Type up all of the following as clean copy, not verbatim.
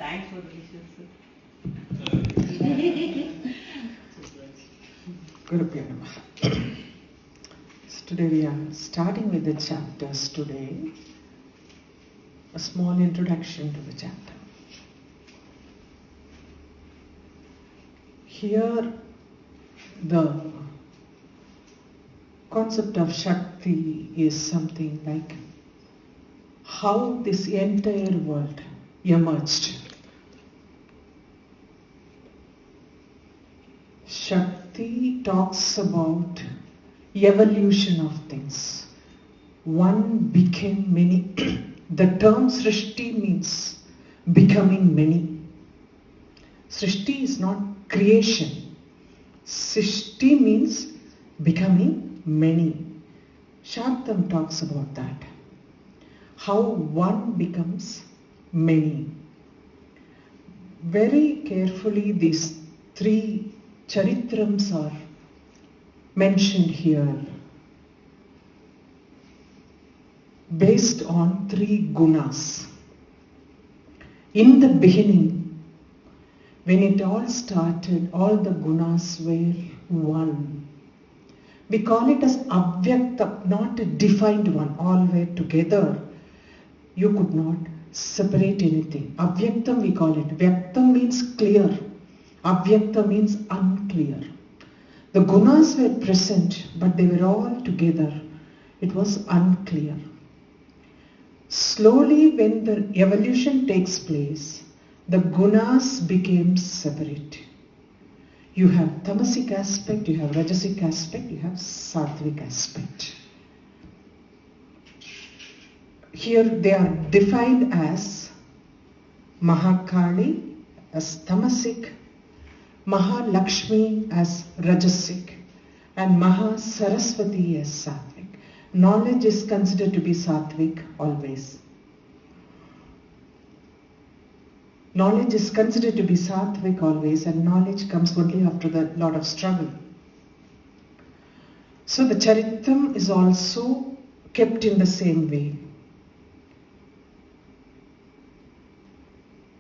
Thanks for the wishes. Gurubhyo Namaha. So today we are starting with the chapters today. A small introduction to the chapter. Here the concept of Shakti is something like how this entire world emerged. Shakti talks about evolution of things. One became many. The term Srishti means becoming many. Srishti is not creation. Srishti means becoming many. Shabdam talks about that. How one becomes many. Very carefully these three charitrams are mentioned here based on three gunas. In the beginning, when it all started, all the gunas were one. We call it as avyakta, not a defined one, all were together. You could not separate anything. Avyaktam we call it. Vyaktam means clear. Avyakta means unclear. The gunas were present, but they were all together. It was unclear. Slowly, when the evolution takes place, the gunas became separate. You have tamasic aspect, you have rajasic aspect, you have sattvic aspect. Here they are defined as Mahakali as tamasic, Mahalakshmi as rajasic, and Mahasaraswati as sattvic. Knowledge is considered to be sattvic always. Knowledge is considered to be sattvic always, and knowledge comes only after the lot of struggle. So the charitam is also kept in the same way.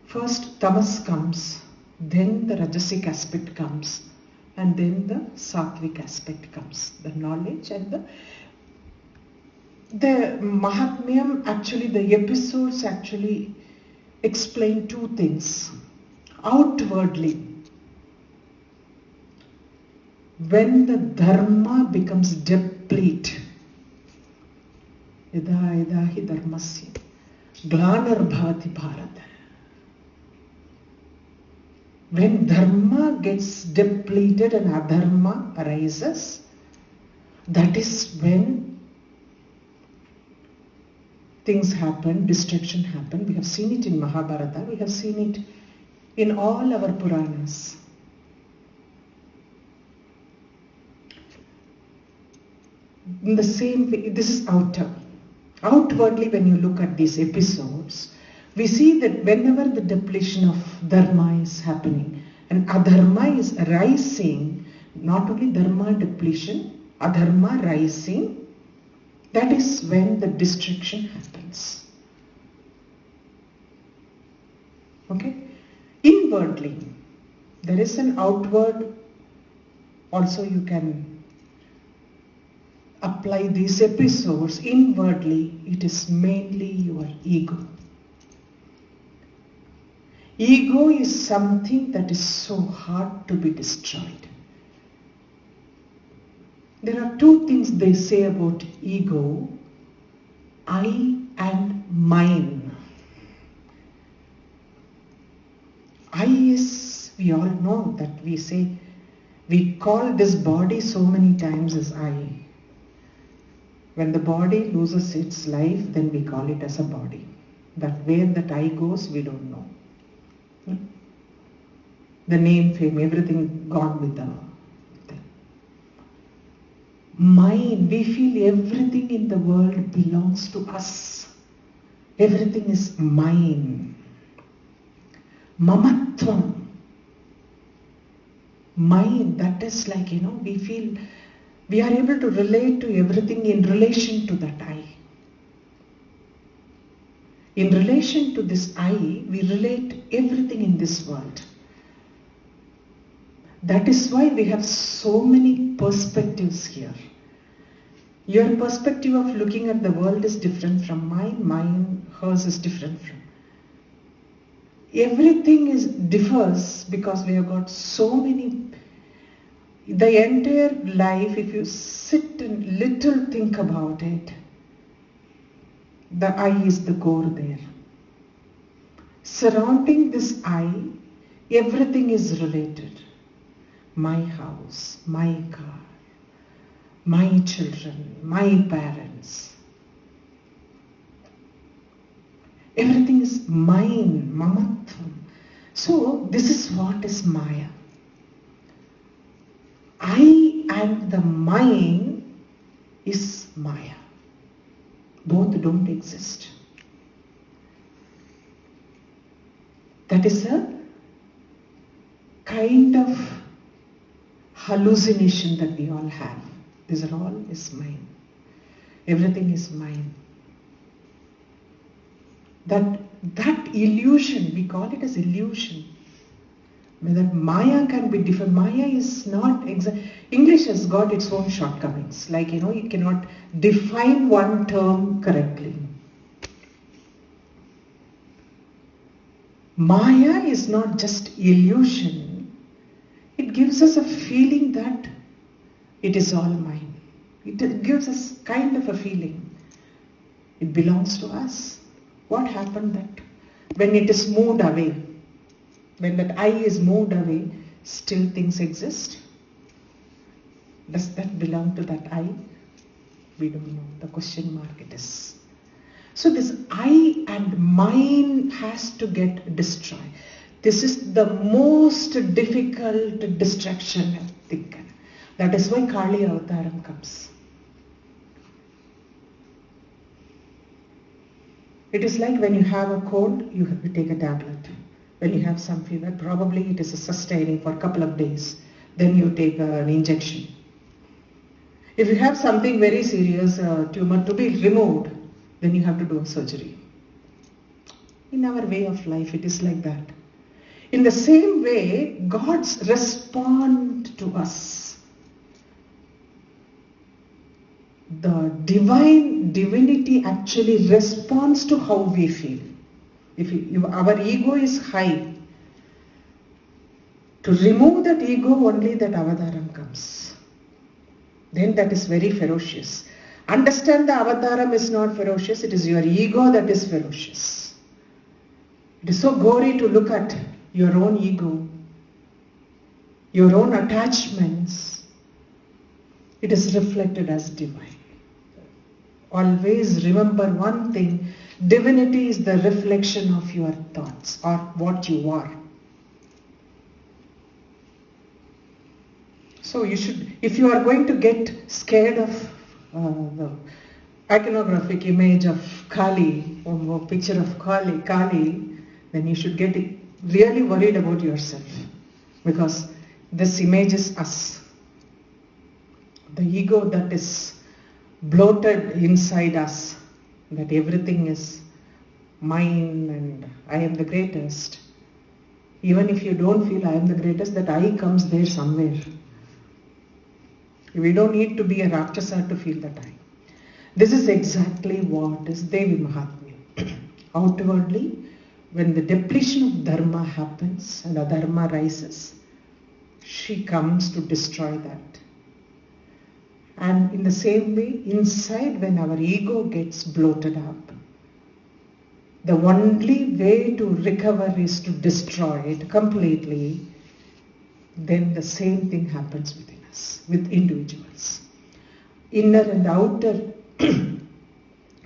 First tamas comes, then the rajasic aspect comes, and then the sattvic aspect comes. The knowledge and the Mahatmyam, actually the episodes actually explain two things. Outwardly, when the dharma becomes deplete, yada yada hi dharmasya glanarbhati bharat. When dharma gets depleted and adharma arises, that is when things happen, destruction happen. We have seen it in Mahabharata, we have seen it in all our Puranas. In the same way, this is outer. Outwardly, when you look at these episodes, we see that whenever the depletion of dharma is happening and adharma is rising, not only dharma depletion, adharma rising, that is when the destruction happens. Okay? Inwardly, there is an outward, also you can apply these episodes. Inwardly, it is mainly your ego. Ego is something that is so hard to be destroyed. There are two things they say about ego: I and mine. I is, we all know that we say, we call this body so many times as I. When the body loses its life, then we call it as a body. But where that I goes, we don't know. The name, fame, everything gone with the thing. Mine, we feel everything in the world belongs to us. Everything is mine. Mamatvam. Mine, that is like, we feel, we are able to relate to everything in relation to that I. In relation to this I, we relate everything in this world. That is why we have so many perspectives here. Your perspective of looking at the world is different from mine, hers is different from. Everything differs because we have got so many. The entire life, if you sit and little think about it, the I is the core there. Surrounding this I, everything is related. My house, my car, my children, my parents. Everything is mine, mamatvam. So this is what is Maya. I and the mine is Maya. Both don't exist. That is a kind of hallucination that we all have. This all is mine. Everything is mine. That illusion, we call it as illusion. That Maya can be different. Maya is not exact. English has got its own shortcomings. Like, you cannot define one term correctly. Maya is not just illusion. It gives us a feeling that it is all mine. It gives us kind of a feeling. It belongs to us. What happened that when it is moved away, when that I is moved away, still things exist? Does that belong to that I? We don't know. The question mark it is. So this I and mine has to get destroyed. This is the most difficult distraction, I think. That is why Kali Avataram comes. It is like when you have a cold, you have to take a tablet. When you have some fever, probably it is sustaining for a couple of days. Then you take an injection. If you have something very serious, a tumor to be removed, then you have to do a surgery. In our way of life, it is like that. In the same way, God's respond to us. The divinity actually responds to how we feel. If our ego is high, to remove that ego, only that avataram comes. Then that is very ferocious. Understand the avataram is not ferocious, it is your ego that is ferocious. It is so gory to look at your own ego, your own attachments. It is reflected as divine. Always remember one thing, divinity is the reflection of your thoughts or what you are. So you should, if you are going to get scared of the iconographic image of Kali, or picture of Kali, then you should get really worried about yourself, because this image is us. The ego that is bloated inside us, that everything is mine and I am the greatest. Even if you don't feel I am the greatest, that I comes there somewhere. We don't need to be a Rakshasa to feel that I. This is exactly what is Devi Mahatmya. Outwardly, when the depletion of dharma happens and adharma rises, she comes to destroy that. And in the same way, inside, when our ego gets bloated up, the only way to recover is to destroy it completely. Then the same thing happens within us, with individuals. Inner and outer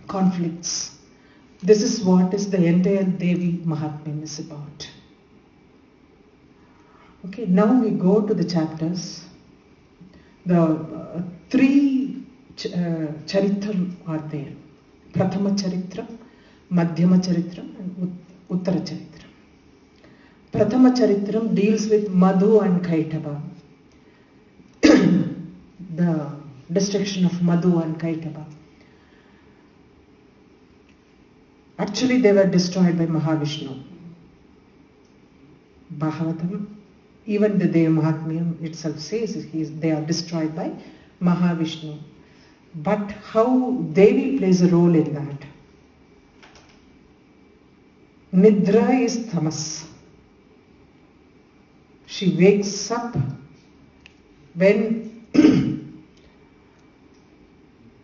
conflicts. This is what is the entire Devi Mahatmya is about. Okay, now we go to the chapters. The three charitram are there. Prathama charitram, Madhyama charitram and Uttara charitram. Prathama charitram deals with Madhu and Kaitaba. The destruction of Madhu and Kaitaba. Actually, they were destroyed by Mahavishnu. Bhagavatam, even the Deva Mahatmyam itself says they are destroyed by Mahavishnu. But how Devi plays a role in that? Nidra is tamas. She wakes up when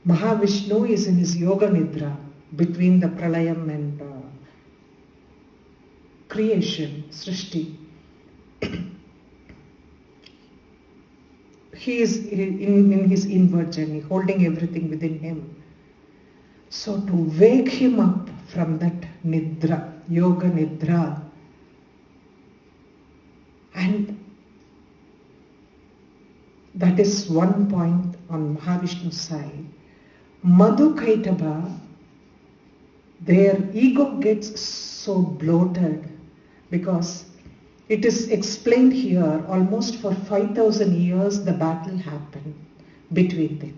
Mahavishnu is in his yoga nidra between the pralayam and creation, srishti. He is in his inward journey, holding everything within him. So to wake him up from that nidra, yoga nidra, and that is one point on Mahavishnu's side. Madhu Kaitaba, their ego gets so bloated because it is explained here almost for 5,000 years the battle happened between them,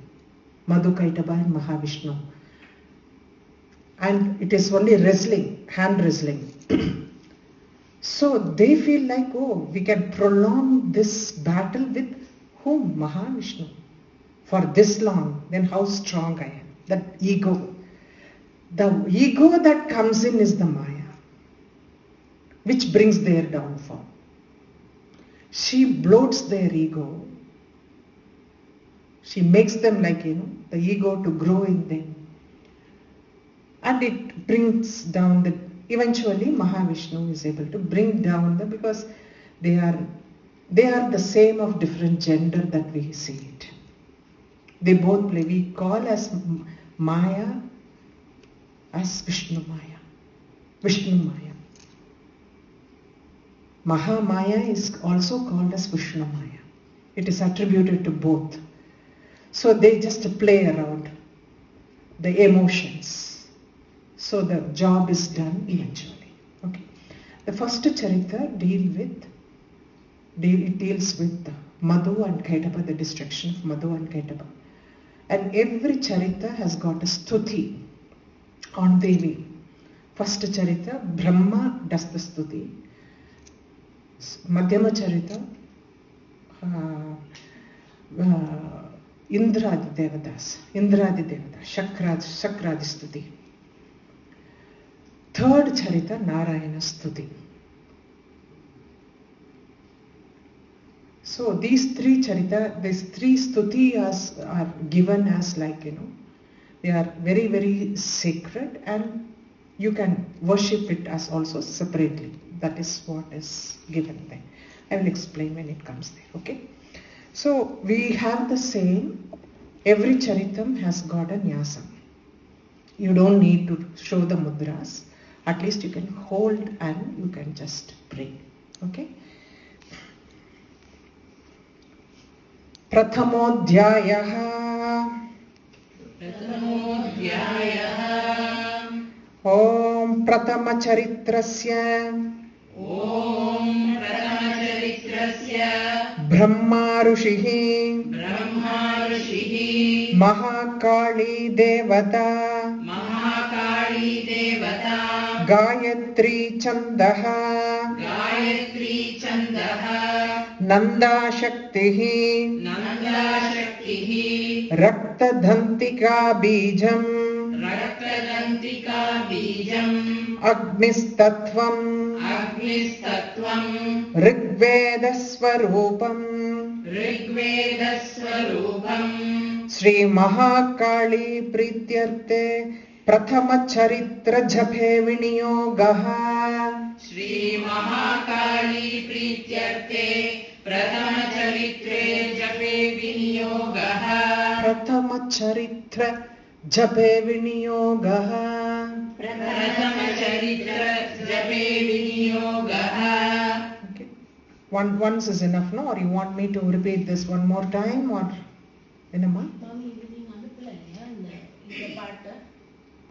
Madhu Kaitaba and Mahavishnu. And it is only wrestling, hand wrestling. So they feel like, oh, we can prolong this battle with whom? Mahavishnu. For this long, then how strong I am. That ego. The ego that comes in is the Maya, which brings their downfall. She bloats their ego. She makes them like, the ego to grow in them. And it brings down eventually Mahavishnu is able to bring down because they are the same of different gender that we see it. They both play. We call as Maya as Vishnu Maya. Vishnu Maya. Mahamaya is also called as Vishnu Maya. It is attributed to both. So they just play around the emotions. So the job is done eventually. Okay. The first charita deals with Madhu and Kaitaba, the destruction of Madhu and Kaitaba. And every charita has got a stuti on Devi. First charita, Brahma does the stuti. Madhyama charita, Indradi Devatas, Shakradi stuti. Third charita, Narayana stuti. So these three charita, these three stuti are given as they are very, very sacred and you can worship it as also separately. That is what is given there. I will explain when it comes there, okay? So we have the same, every charitam has got a nyasam. You don't need to show the mudras. At least you can hold and you can just pray, okay? Prathamodhyayaha Om Prathamacharitrasya Brahma Rushihi Mahakali Devata Gayatri Chandaha Nanda Shaktihi Raktadhantika Bijam Agnistatvam Rigveda Swarupam Sri Mahakali Prityarte Prathama Charitra Jhape Viniyogaha Shri Mahakali Prityarte Prathama Charitre Jape Viniyogaha Prathama Charitra Jhape Viniyogaha Prathama Charitra Jape Viniyogaha. Okay. Once is enough, no? Or you want me to repeat this one more time or in a month?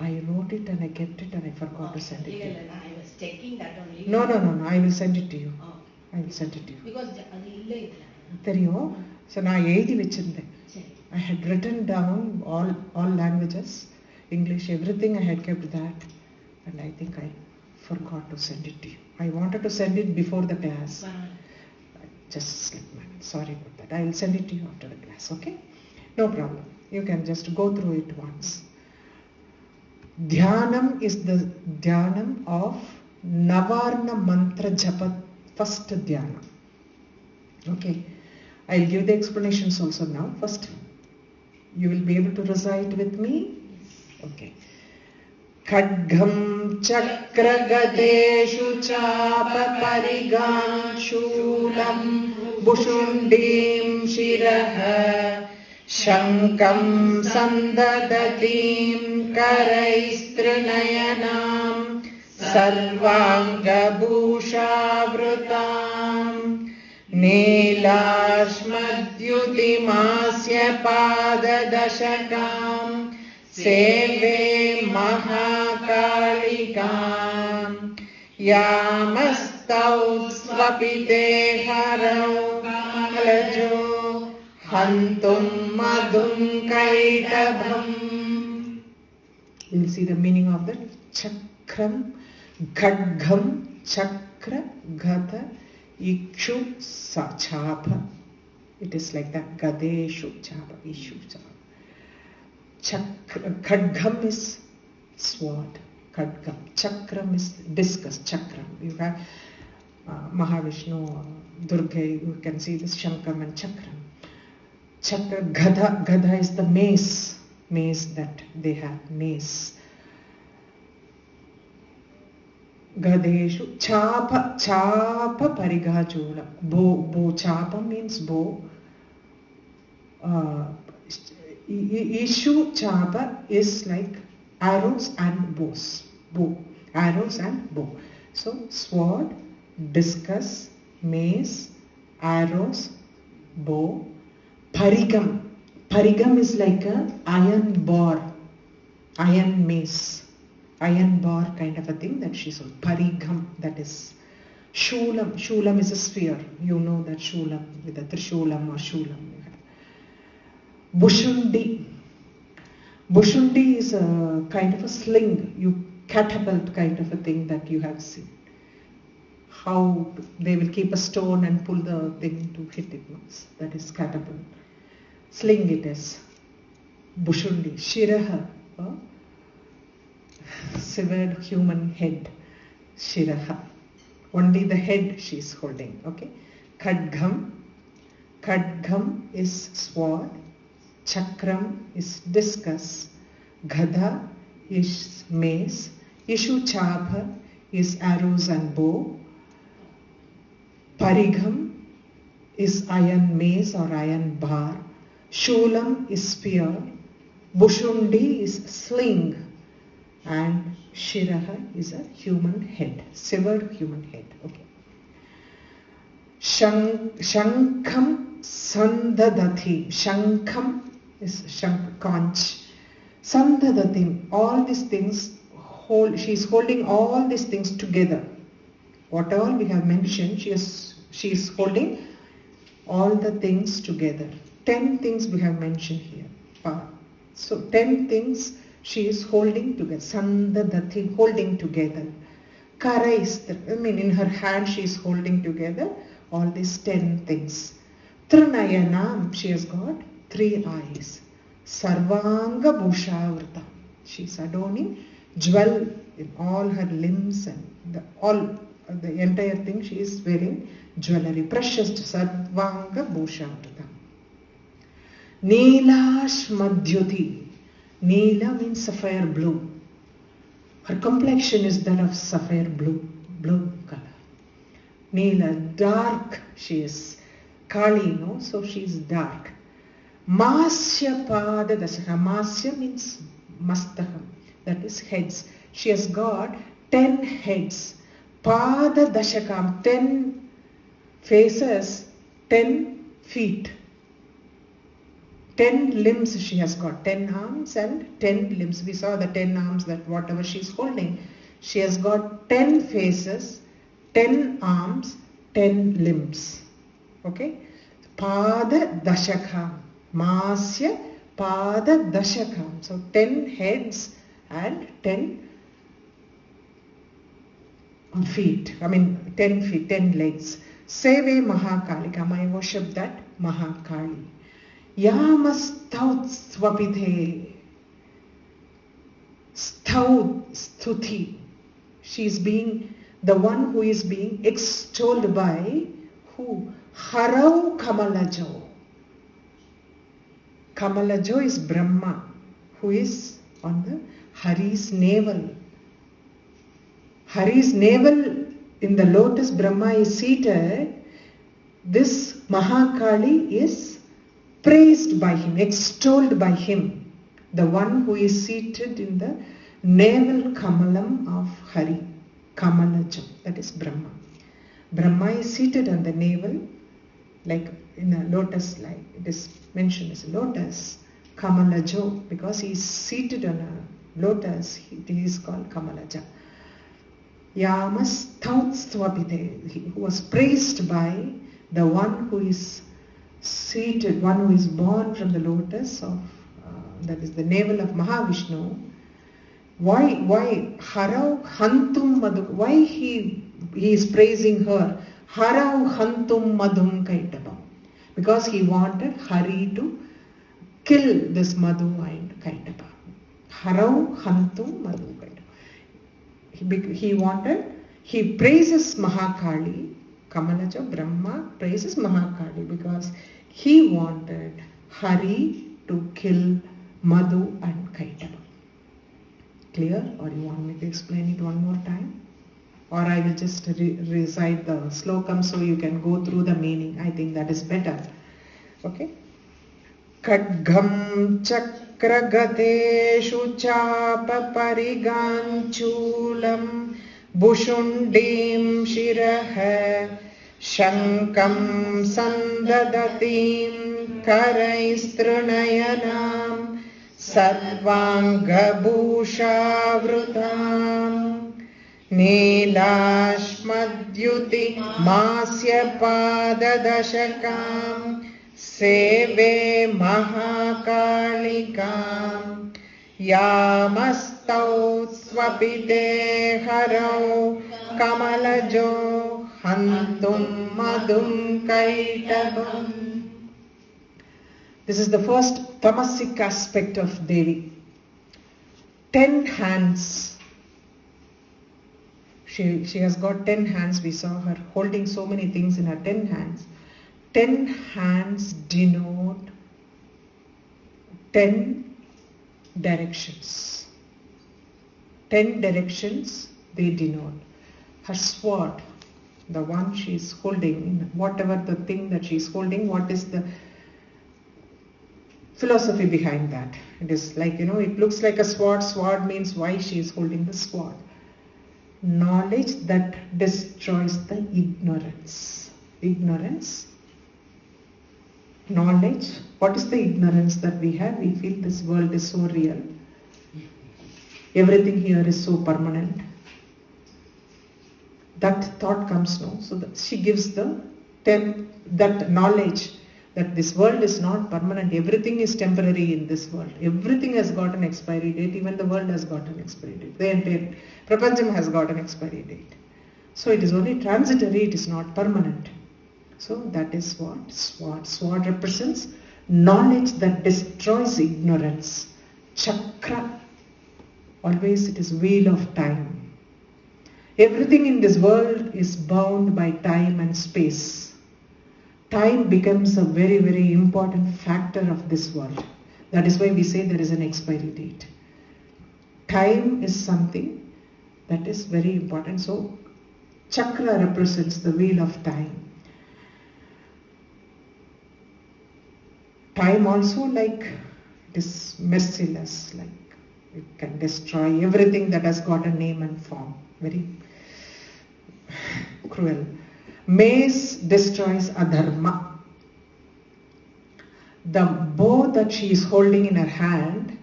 I wrote it and I kept it and I forgot to send it to you. I was checking that only. No. I will send it to you. I will send it to you. Because தெரியும். So நான் எழுதி வச்சிருந்தேன். I had written down all languages, English, everything I had kept that. and I think I forgot to send it to you. I wanted to send it before the class. Just slipped my mind. Sorry about that. I will send it to you after the class, okay? No problem. You can just go through it once. Dhyanam is the Dhyanam of Navarna Mantra Japa, first Dhyanam. Okay, I'll give the explanations also now. First, you will be able to recite with me? Okay. Khadgam chakra gadeshu chapa parigam shulam bushundim shiraha shankam sandadatim karaistrinayanam sarvanga bhushavrutam Neelashmadyutimasya padadashakam Seve Mahakalikam Yamastau Swapite Harau Kalajo Hantum Madhum Kaitabham. You will see the meaning of that. Chakram, Khadgam, Chakra, Gata, Ikshu, Chapa. It is like that. Gadeshu, Chapa, Ishu, Chapa. Khadgam is sword. Khadgam. Chakram is discus. Chakram. You have Mahavishnu, Durga. You can see this Shankam and Chakram. Chakra. Gada. Gada is the mace. Mace that they have. Mace. Gadeshu. Chapa. Chapa parigajula. Bow. Chapa means bow. Ishu chapa is like arrows and bows. Bow. Arrows and bow. So sword, discus, mace, arrows, bow. Parigam. Parigam is like a iron bar. Iron mace. Iron bar kind of a thing that she sold. Parigam, that is. Shulam. Shulam is a sphere. You know that Shulam with a Trishulam or Shulam. Bushundi. Bushundi is a kind of a sling, you catapult kind of a thing that you have seen. How they will keep a stone and pull the thing to hit it. That is catapult. Sling it is. Bushundi. Shiraha. Severed human head. Shiraha. Only the head she is holding. Okay. Khadgam. Khadgam is sword. Chakram is discus. Gada is mace. Ishu chapa is arrows and bow. Parigam is iron mace or iron bar. Shulam is spear. Bushundi is sling. And Shiraha is a human head. Severed human head. Okay. Shankam sandadati. Shankam is conch. Sandadatim. All these things, she is holding all these things together. Whatever we have mentioned, she is holding all the things together. 10 things we have mentioned here. So 10 things she is holding together. Sandadatim, holding together. Karais, in her hand she is holding together all these 10 things. Trinayanam, she has got 3 eyes. Sarvanga Bhushavrta. She is adorning jewel in all her limbs and the entire thing she is wearing jewelry. Precious Sarvanga Bhushavrta. Neelash Madhyuti. Neela means sapphire blue. Her complexion is that of sapphire blue color. Neela, dark she is. Kali, no? So she is dark. Masya pada dasaka. Masya means mastaham. That is heads. She has got 10 heads. Pada dashakam. 10 faces. 10 feet. 10 limbs she has got. 10 arms and 10 limbs. We saw the 10 arms that whatever she is holding. She has got 10 faces, 10 arms, 10 limbs. Okay. Pada dashakam. Masya pada dashakam. So 10 heads and 10 or feet, 10 feet, 10 legs. Seve Mahakalikam, I worship that Mahakali. Yamastaut swapithe. Stuti. She is being the one who is being extolled by who? Harau Kamalajo. Kamalajo is Brahma, who is on the Hari's navel. Hari's navel, in the lotus Brahma is seated. This Mahakali is praised by him, extolled by him. The one who is seated in the navel Kamalam of Hari. Kamalaja, that is Brahma. Brahma is seated on the navel, like in a lotus, like it is mentioned as a lotus. Kamalajo, because he is seated on a lotus, he is called Kamalaja. Yamastaut-swapite, who was praised by the one who is seated, one who is born from the lotus of, that is the navel of Mahavishnu. Why Harau Hantum Madhum? Why he is praising her? Harau Hantum Madhum Kaitabam. Because he wanted Hari to kill this Madhu and Kaitaba. Harau Hantum Madhu Kaitaba. He praises Mahakali. Kamalaja Brahma praises Mahakali because he wanted Hari to kill Madhu and Kaitaba. Clear? Or you want me to explain it one more time? Or I will just recite the slokam so you can go through the meaning. I think that is better. Okay? Kadgam chakragateshu chapa pariganchulam bushundim shiraha shankam sandadatim karaistrunayanam Sarvangabhushavrutam Nilashmadyuti Masya Padadashakam Seve Mahakalikam Yamastau Swapite Harau Kamalajo Hantum Madhum Kaitabam. This is the first tamasic aspect of Devi. 10 hands. She has got 10 hands. We saw her holding so many things in her 10 hands. 10 hands denote 10 directions. 10 directions they denote. Her sword, the one she is holding, whatever the thing that she is holding, what is the philosophy behind that? It is like, it looks like a sword. Sword means why she is holding the sword. Knowledge that destroys the ignorance. Ignorance. Knowledge. What is the ignorance that we have? We feel this world is so real. Everything here is so permanent. That thought comes now. So that she gives that knowledge that this world is not permanent. Everything is temporary in this world. Everything has got an expiry date. Even the world has got an expiry date. The entire Prapancham has got an expiry date. So it is only transitory. It is not permanent. So that is what sword. Sword represents knowledge that destroys ignorance. Chakra. Always it is wheel of time. Everything in this world is bound by time and space. Time becomes a very, very important factor of this world. That is why we say there is an expiry date. Time is something that is very important. So, chakra represents the wheel of time. Time also, like, it is merciless, like it can destroy everything that has got a name and form. Very cruel. Mace destroys adharma. The bow that she is holding in her hand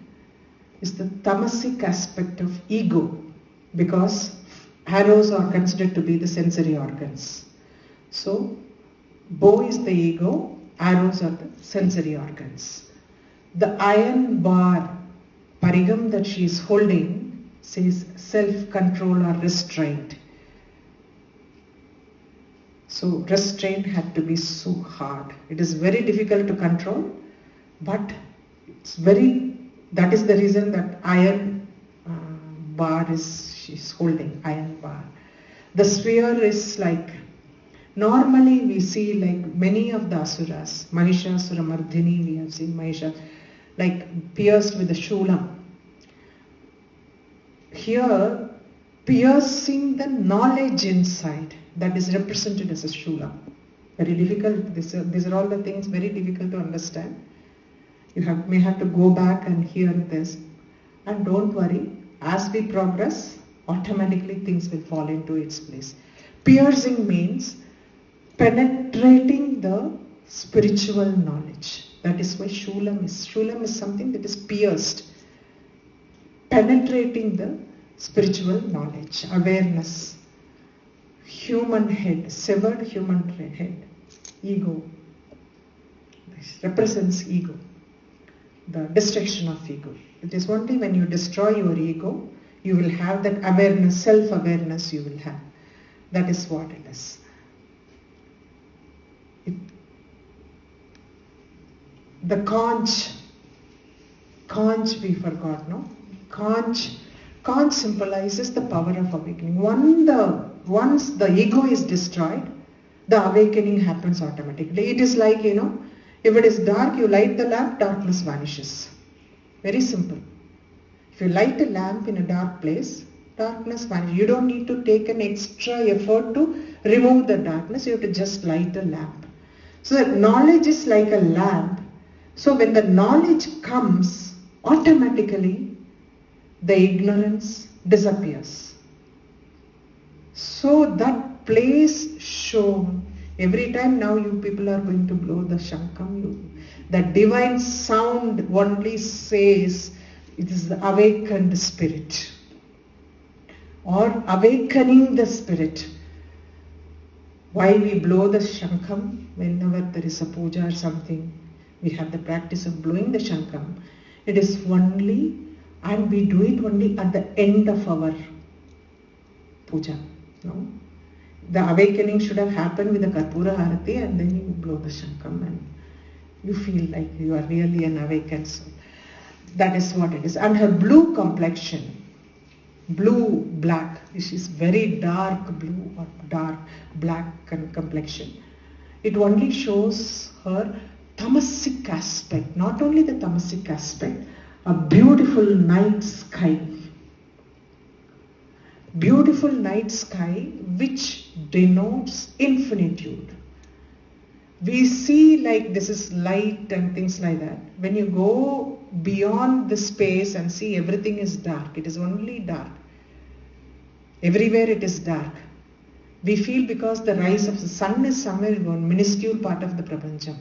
is the tamasic aspect of ego, because arrows are considered to be the sensory organs. So, bow is the ego, arrows are the sensory organs. The iron bar, parigam, that she is holding says self-control or restraint. So restraint had to be so hard. It is very difficult to control, but that is the reason that iron bar she's holding, iron bar. The sphere is like, normally we see like many of the asuras, Mahishasura Mardhini, we have seen Mahisha, like pierced with the shulam. Here, piercing the knowledge inside, that is represented as a shulam. Very difficult, these are all the things very difficult to understand. You may have to go back and hear this. And don't worry, as we progress, automatically things will fall into its place. Piercing means penetrating the spiritual knowledge. That is why Shulam is. Shulam is something that is pierced. Penetrating the spiritual knowledge, awareness. Human head, severed human head, ego. This represents ego. The destruction of ego. It is only when you destroy your ego, you will have that awareness, self-awareness you will have. That is what it is. The conch we forgot, no? Conch symbolizes the power of awakening. Once the ego is destroyed, the awakening happens automatically. It is like, if it is dark, you light the lamp, darkness vanishes. Very simple. If you light a lamp in a dark place, darkness vanishes. You don't need to take an extra effort to remove the darkness. You have to just light the lamp. So that knowledge is like a lamp. So when the knowledge comes, automatically the ignorance disappears. So that place shown, every time now you people are going to blow the shankam, that divine sound only says it is the awakened spirit or awakening the spirit. Why we blow the shankam? Whenever there is a puja or something, we have the practice of blowing the shankam. It is only, and we do it only at the end of our puja. No? The awakening should have happened with the Karpura Harati, and then you blow the shankam and you feel like you are really an awakened soul. That is what it is. And her blue complexion, blue-black, she is very dark blue or dark black complexion. It only shows her tamasic aspect, not only the tamasic aspect, a beautiful night sky. Beautiful night sky which denotes infinitude. We see like this is light and things like that. When you go beyond the space and see everything is dark, it is only dark. Everywhere it is dark. We feel because the rise of the sun is somewhere in one minuscule part of the Prapancham.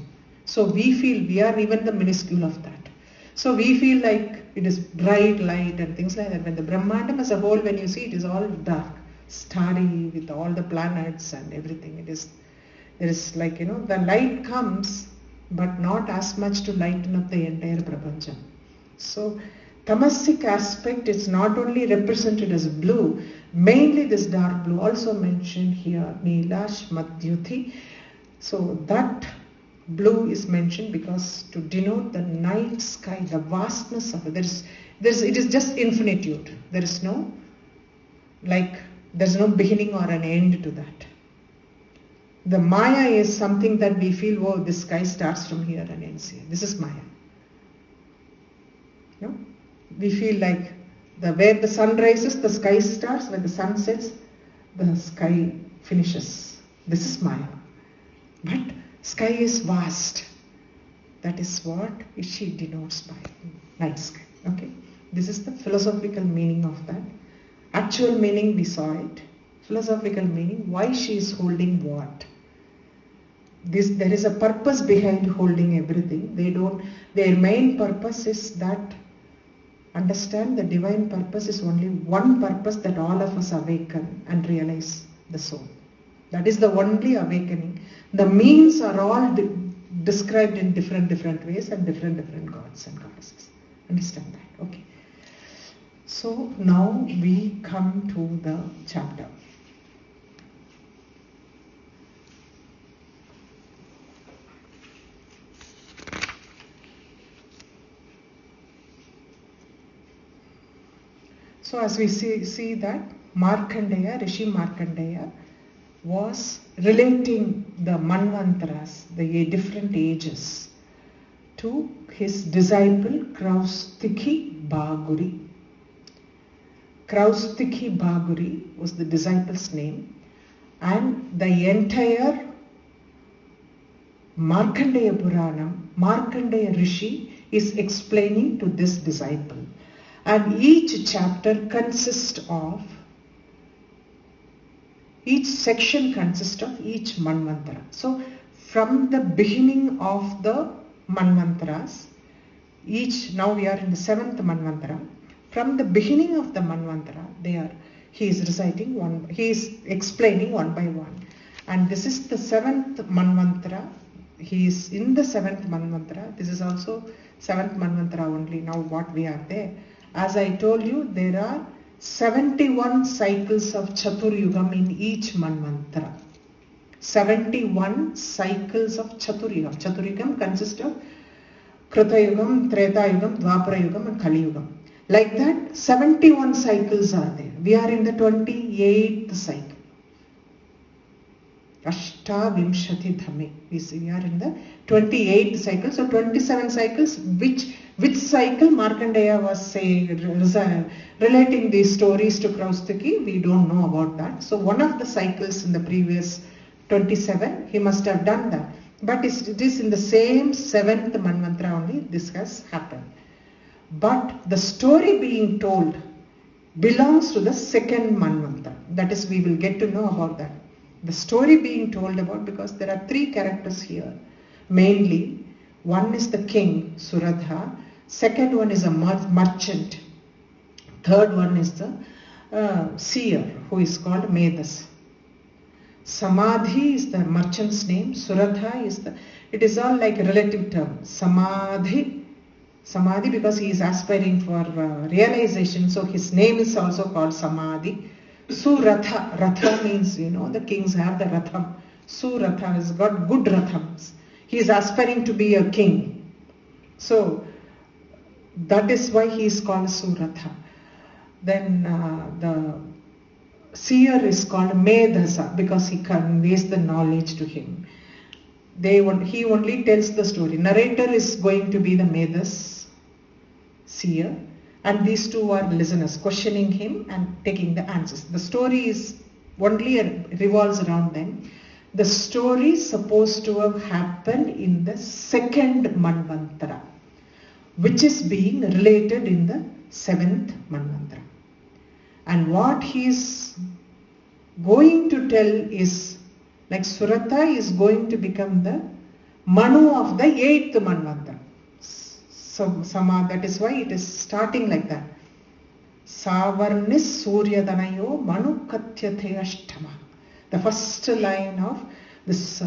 So we feel we are even the minuscule of that. So we feel like it is bright light and things like that. When the Brahmandam as a whole, when you see it is all dark, starry with all the planets and everything. There is like, the light comes, but not as much to lighten up the entire Prapancham. So tamasic aspect is not only represented as blue, mainly this dark blue, also mentioned here, Neelash Madhyuthi. So that blue is mentioned because to denote the night sky, the vastness of it. It is just infinitude. There is no beginning or an end to that. The Maya is something that we feel, oh, this sky starts from here and ends here. This is Maya. No? We feel like where the sun rises, the sky starts. When the sun sets, the sky finishes. This is Maya. But sky is vast. That is what she denotes by night sky. Okay? This is the philosophical meaning of that. Actual meaning, we saw it. Philosophical meaning, why she is holding what? There is a purpose behind holding everything. Their main purpose is that, understand the divine purpose is only one purpose, that all of us awaken and realize the soul. That is the only awakening. The means are all described in different ways and different gods and goddesses. Understand that? Okay. So now we come to the chapter. So as we see that Markandeya, Rishi Markandeya was relating the Manvantras, the different ages, to his disciple Kraustiki Baguri. Kraustiki Baguri was the disciple's name, and the entire Markandeya Puranam, Markandeya Rishi is explaining to this disciple. And each chapter consists of, each section consists of each Manvantara. So from the beginning of the Manvantras, now we are in the 7th Manvantara. From the beginning of the Manvantara, he is explaining one by one. And this is the 7th Manvantara. He is in the 7th Manvantara. This is also 7th Manvantara only, now what we are there. As I told you, there are 71 cycles of Chaturyugam in each Manvantara. 71 cycles of Chaturyugam. Chaturyugam consists of Kritayugam, Tretayugam, Dwaparayugam and Kaliyugam. Like that, 71 cycles are there. We are in the 28th cycle. Ashtavimshati Dhame. We are in the 28th cycle. So 27 cycles. Which cycle Markandeya was relating these stories to Kraustiki? We don't know about that. So one of the cycles in the previous 27, he must have done that. But it is in the same 7th Manvantara only this has happened. But the story being told belongs to the 2nd Manvantara. That is, we will get to know about that. The story being told about, because there are 3 characters here. Mainly, one is the king, Suradha. Second one is a merchant. Third one is the seer, who is called Medas. Samadhi is the merchant's name. Suradha is it is all like a relative term. Samadhi because he is aspiring for realization, so his name is also called Samadhi. Suratha, Ratha means, the kings have the Ratham. Suratha has got good Rathams. He is aspiring to be a king. So that is why he is called Suratha. Then the seer is called Medhasa because he conveys the knowledge to him. He only tells the story. Narrator is going to be the Medas, seer, and these two are listeners, questioning him and taking the answers. The story is only revolves around them. The story is supposed to have happened in the 2nd Manvantara, which is being related in the 7th Manvantara. And what he is going to tell is, like Suratha is going to become the Manu of the 8th Manvantara. That is why it is starting like that. Savarnis Suryadanayo Manu Katyate Ashtama. The first line of this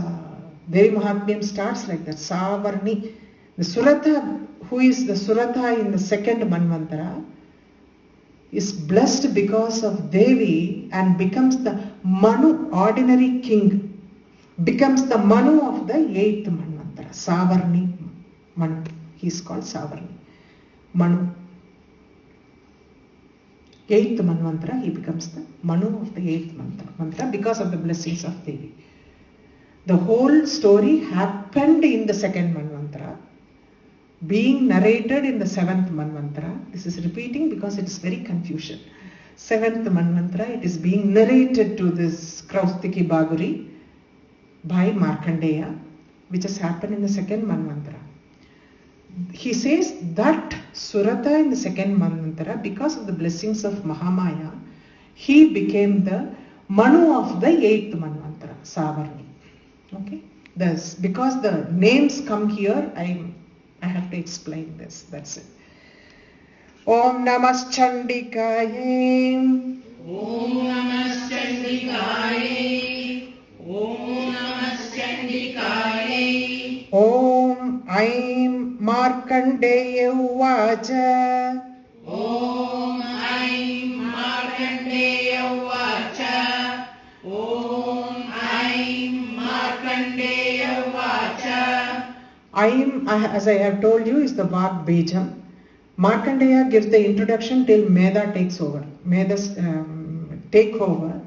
Devi Mahatmyam starts like that. Savarni. The Suratha, who is the Suratha in the 2nd Manvantara, is blessed because of Devi and becomes the Manu, ordinary king, becomes the Manu of the 8th Manvantara. Savarni Manu. He is called Savarni. Manu. 8th Manvantara, he becomes the Manu of the 8th Manvantara because of the blessings of Devi. The whole story happened in the 2nd Manvantara, being narrated in the 7th Manvantara. This is repeating because it is very confusion. 7th Manvantara, it is being narrated to this Kraustiki Baguri by Markandeya, which has happened in the 2nd Manvantara. He says that Suratha in the 2nd Manvantara, because of the blessings of Mahamaya, he became the Manu of the 8th Manvantara, Savarni. Okay? Thus, because the names come here, I have to explain this. That's it. Om Namas Chandikaye. Om Namas Chandikaye. Om Namas Chandikaye. Om Aim Markandeya Uvacha. Om Aim Markandeya Uvacha. Om Aim Markandeya Uvacha. Aim, as I have told you, is the Vak Bijam. Markandeya gives the introduction till Meda takes over. Meda's take over.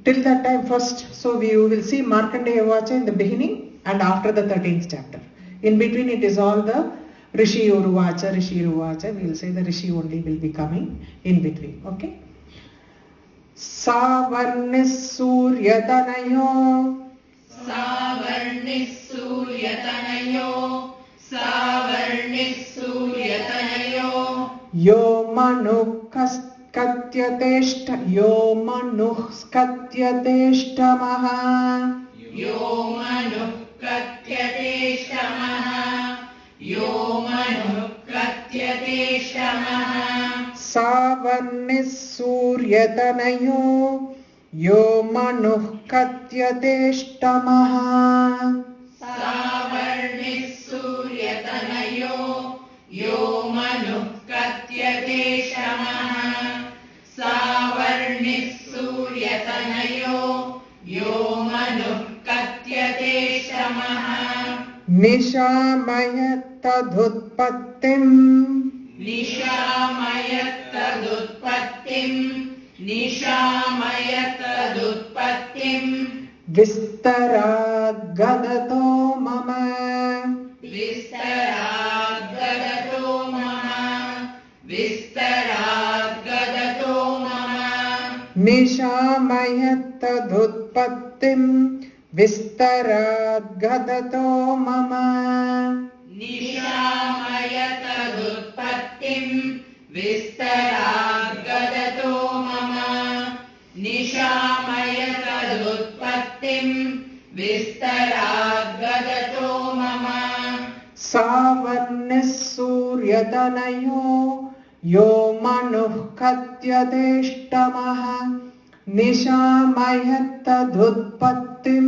Till that time first, so we will see Markandeya Vacha in the beginning and after the 13th chapter. In between it is all the Rishi Uruvacha, Rishi Uruvacha. We will say the Rishi only will be coming in between. Okay? Savarnis Suryatanayo Savarnis Suryatanayo Savarnis Suryatanayo Yo Manukatyateshta Yo Manukatyateshtamaha Yo Manukatyateshtamaha Yo Manukatyateshtamaha Savarnis Suryatanayo Yo Manukatyateshtamaha Savarnis Suryatanayo Yo Manukatyateshtamaha Savarnis Suryatanayo Yo Manukatyateshtamaha Nishamayatadhutpattim Nishamayatadutpattim Vistaragadato mama Vistaragadato mama Vistaragadato mama Nishamayatadhutpattim Vistaragadato mama Nishamayatadutpattim Vistaragadato mama Nishamayatadutpattim Vistaragadato mama Savarnis Suryatanayo Yo Manukatyateshtamaha Nishamayatadhutpattim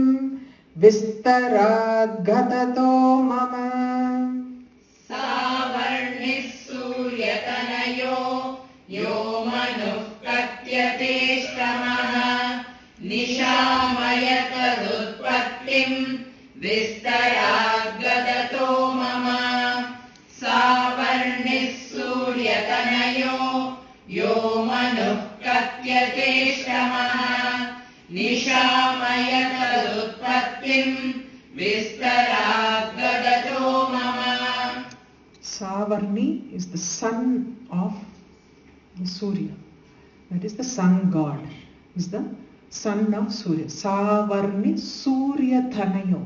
Vistaragadato mama Savarnis Suryatanayo Yo Manukatyateshtamaha Nishamayatadutpattim Vistaragadato mama Savarnis Suryatanayo Yo Manukatyateshtamaha Nishamayatadutpattim Vistaragadato mama. Savarni is the son of the Surya. That is the sun god. Is the son of Surya. Savarni Surya Thanayo.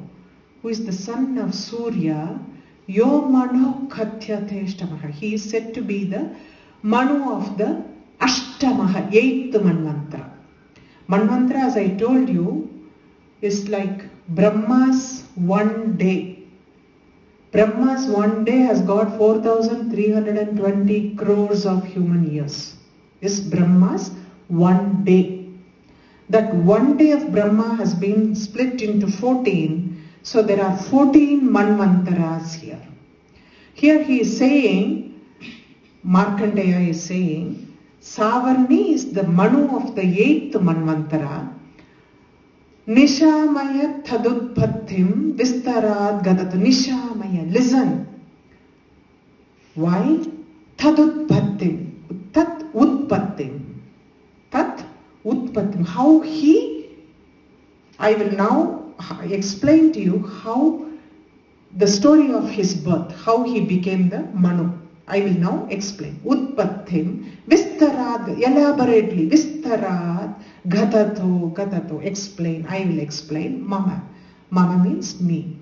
Who is the son of Surya. Yo Manu Katyateshtamaha. He is said to be the Manu of the Ashtamaha, 8th Manvantara. Manvantara, as I told you, is like Brahma's one day. Brahma's one day has got 4,320 crores of human years. Is Brahma's one day. That one day of Brahma has been split into 14. So there are 14 Manvantaras here. Here he is saying, Markandeya is saying, Savarni is the Manu of the 8th Manvantara. Nishamaya Tadutpattim Vistarad Gadatu. Nishamaya, listen. Why? Tadutpattim. Tat Utpattim. Tat Utpattim. How he, I will now explain to you how the story of his birth, how he became the Manu. I will now explain. Utpattim Vistarad, elaborately. Vistarad Gatato, explain. I will explain. Mama. Mama means me.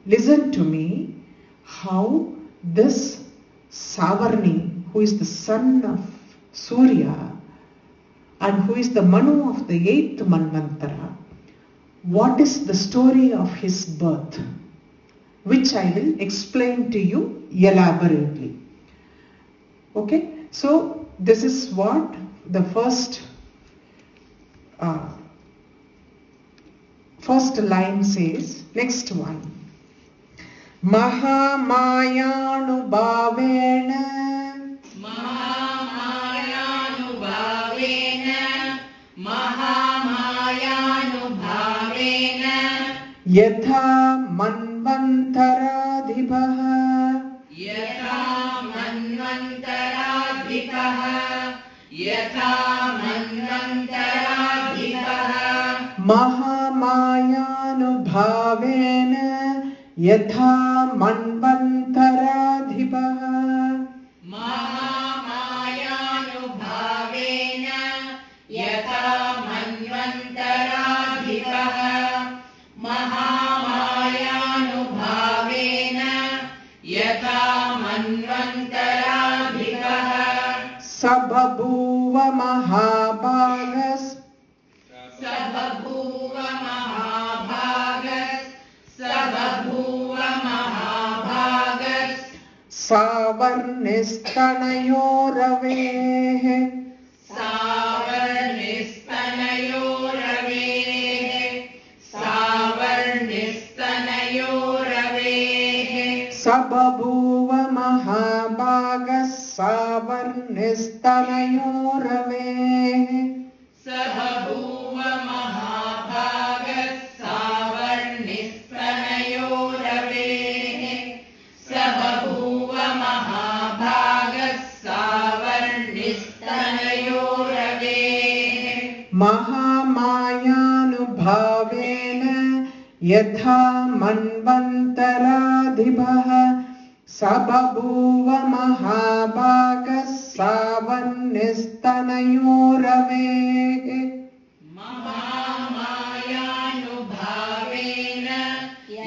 Listen to me how this Savarni, who is the son of Surya and who is the Manu of the 8th Manvantara, what is the story of his birth, which I will explain to you elaborately. Okay, so this is what the first line says. Next one. Mahamayanu-bhavena Yatha Manvantaradhibaha Yatha यथा मन्वन्तराधिपः महामायानुभावेन यथा मन्वन्तराधिपः महामायानुभावेन यथा मन्वन्तराधिपः महामायानुभावेन यथा मन्वन्तराधिपः स बभूव महाभागस् स बभूव महाभागस् स बभूव महाभागस् सावर्णिस्तनयोरवेः सावर्णिस्तनयोरवेः सावर्णिस्तनयोरवेः स बभूव महाभागः सावर्णिस्तनयोरवेः स बभूव महाभागः सावर्णिस्तनयोरवेः स बभूव महाभागः सावर्णिस्तनयोरवेः महामायानुभावेन यथा मन्वन्तराधिपः स बभूव महाभागः सावर्णिस्तनयोरवेः महामायानुभावेन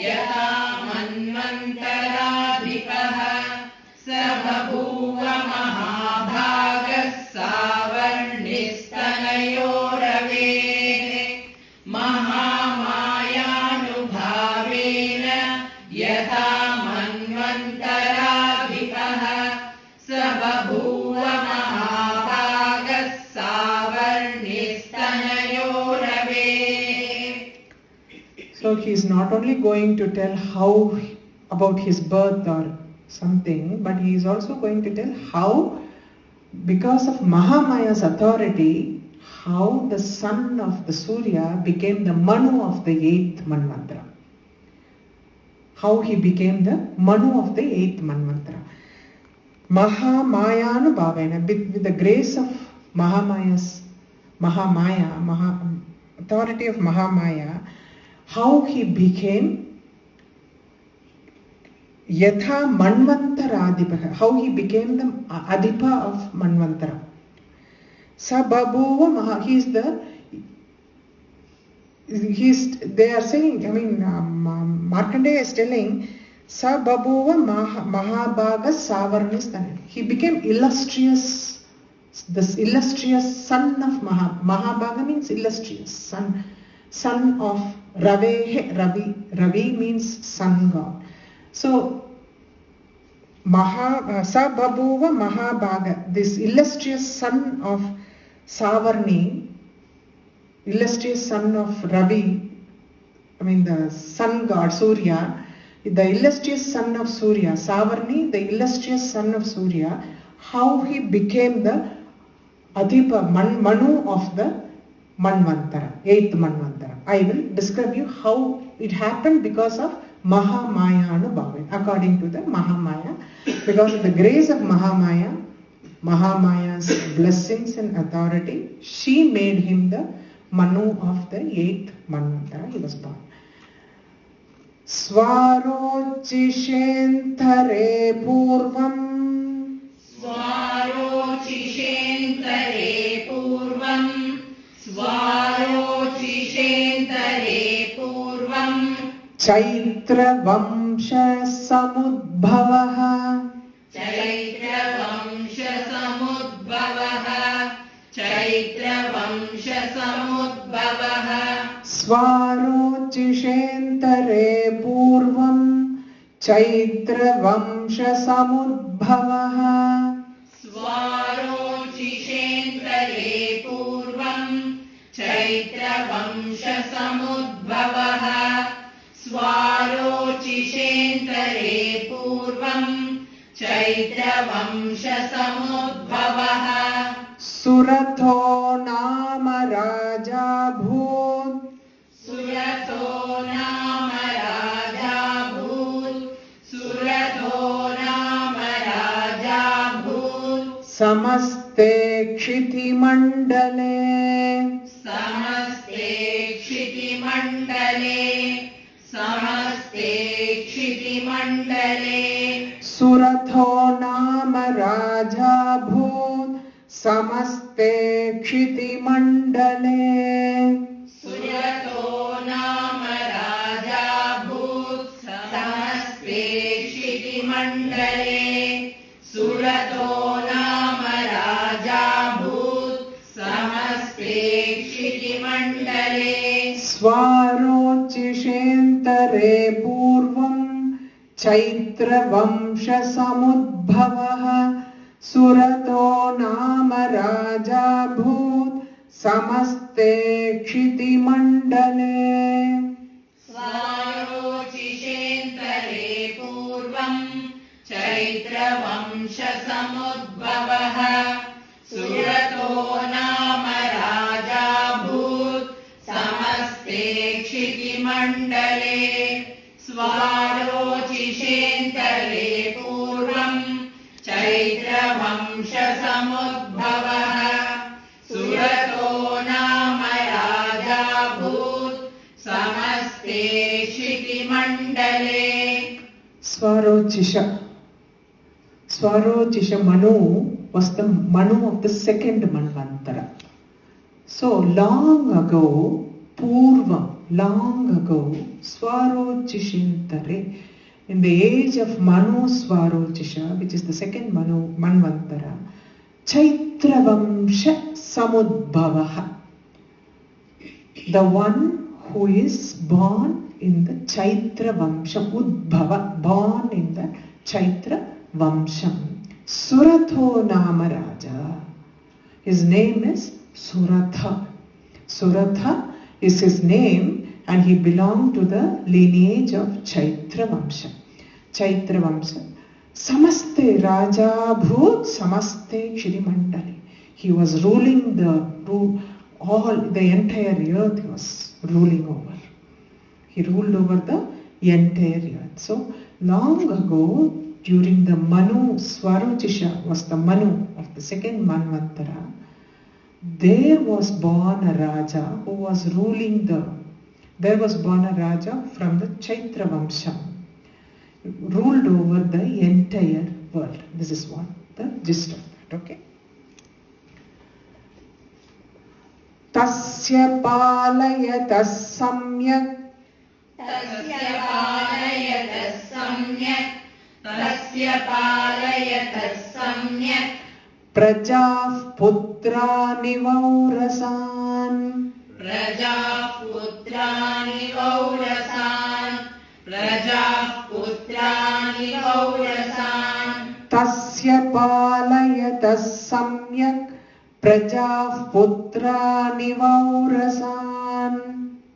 यथा मन्वन्तराधिपः स बभूव महाभागः सावर्णिस्तनयोरवेः महामायानुभावेन यथा मन्वन्तराधिपः स बभूव महाभागः सावर्णिस्तनयोरवेः. So he is not only going to tell how about his birth or something, but he is also going to tell how, because of Mahamaya's authority, how the son of the Surya became the Manu of the 8th Manvantara. How he became the Manu of the 8th Manvantara. Mahamayanubhavena, with the grace of authority of Mahamaya, how he became Yatha Manvantaradhipaha, how he became the Adhipa of Manvantara. Sababhuva Maha, they are saying, Markandeya is telling, Sababhuva Mahabhaga Savarnistana. He became illustrious, this illustrious son of Mahabhaga means illustrious, son of Ravi means sun god. So, Sababhuva Mahabhaga, this illustrious son of Savarni, illustrious son of Ravi, the sun god Surya, the illustrious son of Surya, Savarni, the illustrious son of Surya, how he became the Adhipa, Manu of the Manvantara, 8th Manvantara. I will describe you how it happened because of Mahamaya Anubhava, according to the Mahamaya. Because of the grace of Mahamaya's blessings and authority, she made him the Manu of the 8th Manvantara. He was born. Swarochishentare purvam Swarochishentare purvam Swarochishentare purvam Chaitra Vamsha Samudbhavaha Chaitra Vamsha Samudbhavaha Chaitra Vamsha Samudbhavaha Swarochishentare purvam Chaitra Vamsha Samudbhavaha Swarochishentare purvam Chaitra Vamsha Samudbhavaha Swarochishentare purvam Chaitra Vamsha Samudbhavaha Suratho Nama Raja Bhut Suratho Nama Raja Bhut Suratho Nama Raja Bhut Samaste Kshitimandale. Samaste Kshitimandale. Samaste Kshitimandale. Suratho nama Raja Bhut. Samaste Kshitimandale. Surato nama Raja Bhut. Samaste Kshitimandale. Surato nama Raja Bhut. Samaste Kshitimandale. Svarocishentare purvam Chaitra Vamsha Samudbhavaha Surato nama Raja Bhut Samaste Kshitimandale. Svarocishentare purvam Chaitra Vamsha Samudbhavah Surato nama Raja Bhut Samaste Kshitimandale. Svarocishentare purvam Chaitra Vamsha Samudbhavah Surato nama Raja Bhut Samaste Kshitimandale. Svarochisha. Svarochisha Manu was the Manu of the second Manvantara. So long ago, Purva, long ago, Svarochishintare, in the age of Manu Svarochisha, which is the second Manvantara, Chaitra Vamsha Samudbhavaha, the one who is born in the Chaitra Vamsha, Udbhava, born in the Chaitra Vamsham, Suratho Nama Raja. His name is Suratha. Suratha is his name and he belonged to the lineage of Chaitra Vamsha. Chaitra Vamsha. Samaste Raja Bhut Samaste Kshitimandale. He was ruling the entire earth he was ruling over. He ruled over the entire earth. So long ago, during the Manu, Svarochisha was the Manu of the second Manvantara, there was born a Raja who was ruling there was born a Raja from the Chaitra Vamsha, ruled over the entire world. This is what the gist of that, okay? Tasya palayata samyak. Tasya palayata samyak. Tasya palayata samyak. Prajah putrani vaurasan. Prajah putrani vaurasan. Prajah putrani vaurasan. Tasya palayata samyak. Prajah putrani vaurasan.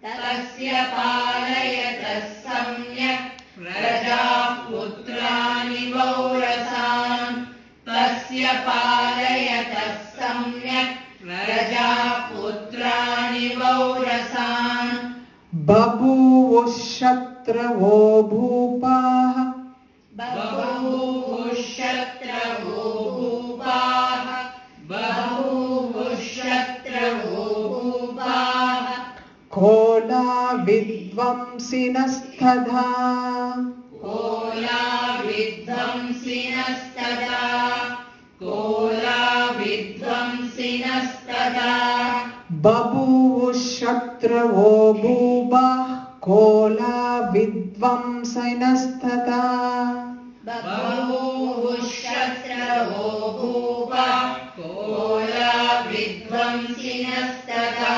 Tasya palayata samyak. Prajah putrani vaurasan. Tasya palayata samyak. Prajah putrani vaurasan. Babuvushatravo bhupaha. Babuvushatravo bhupaha. Babuvushatravo bhupaha. Kola vidvamsinastadha. Kola vidvamsinastadha. Kola vidvamsinastadha. Babuvushatravo bhupah. Kola vidvamsinastadha. Babuvushatravo bhupah. Kola vidvamsinastadha.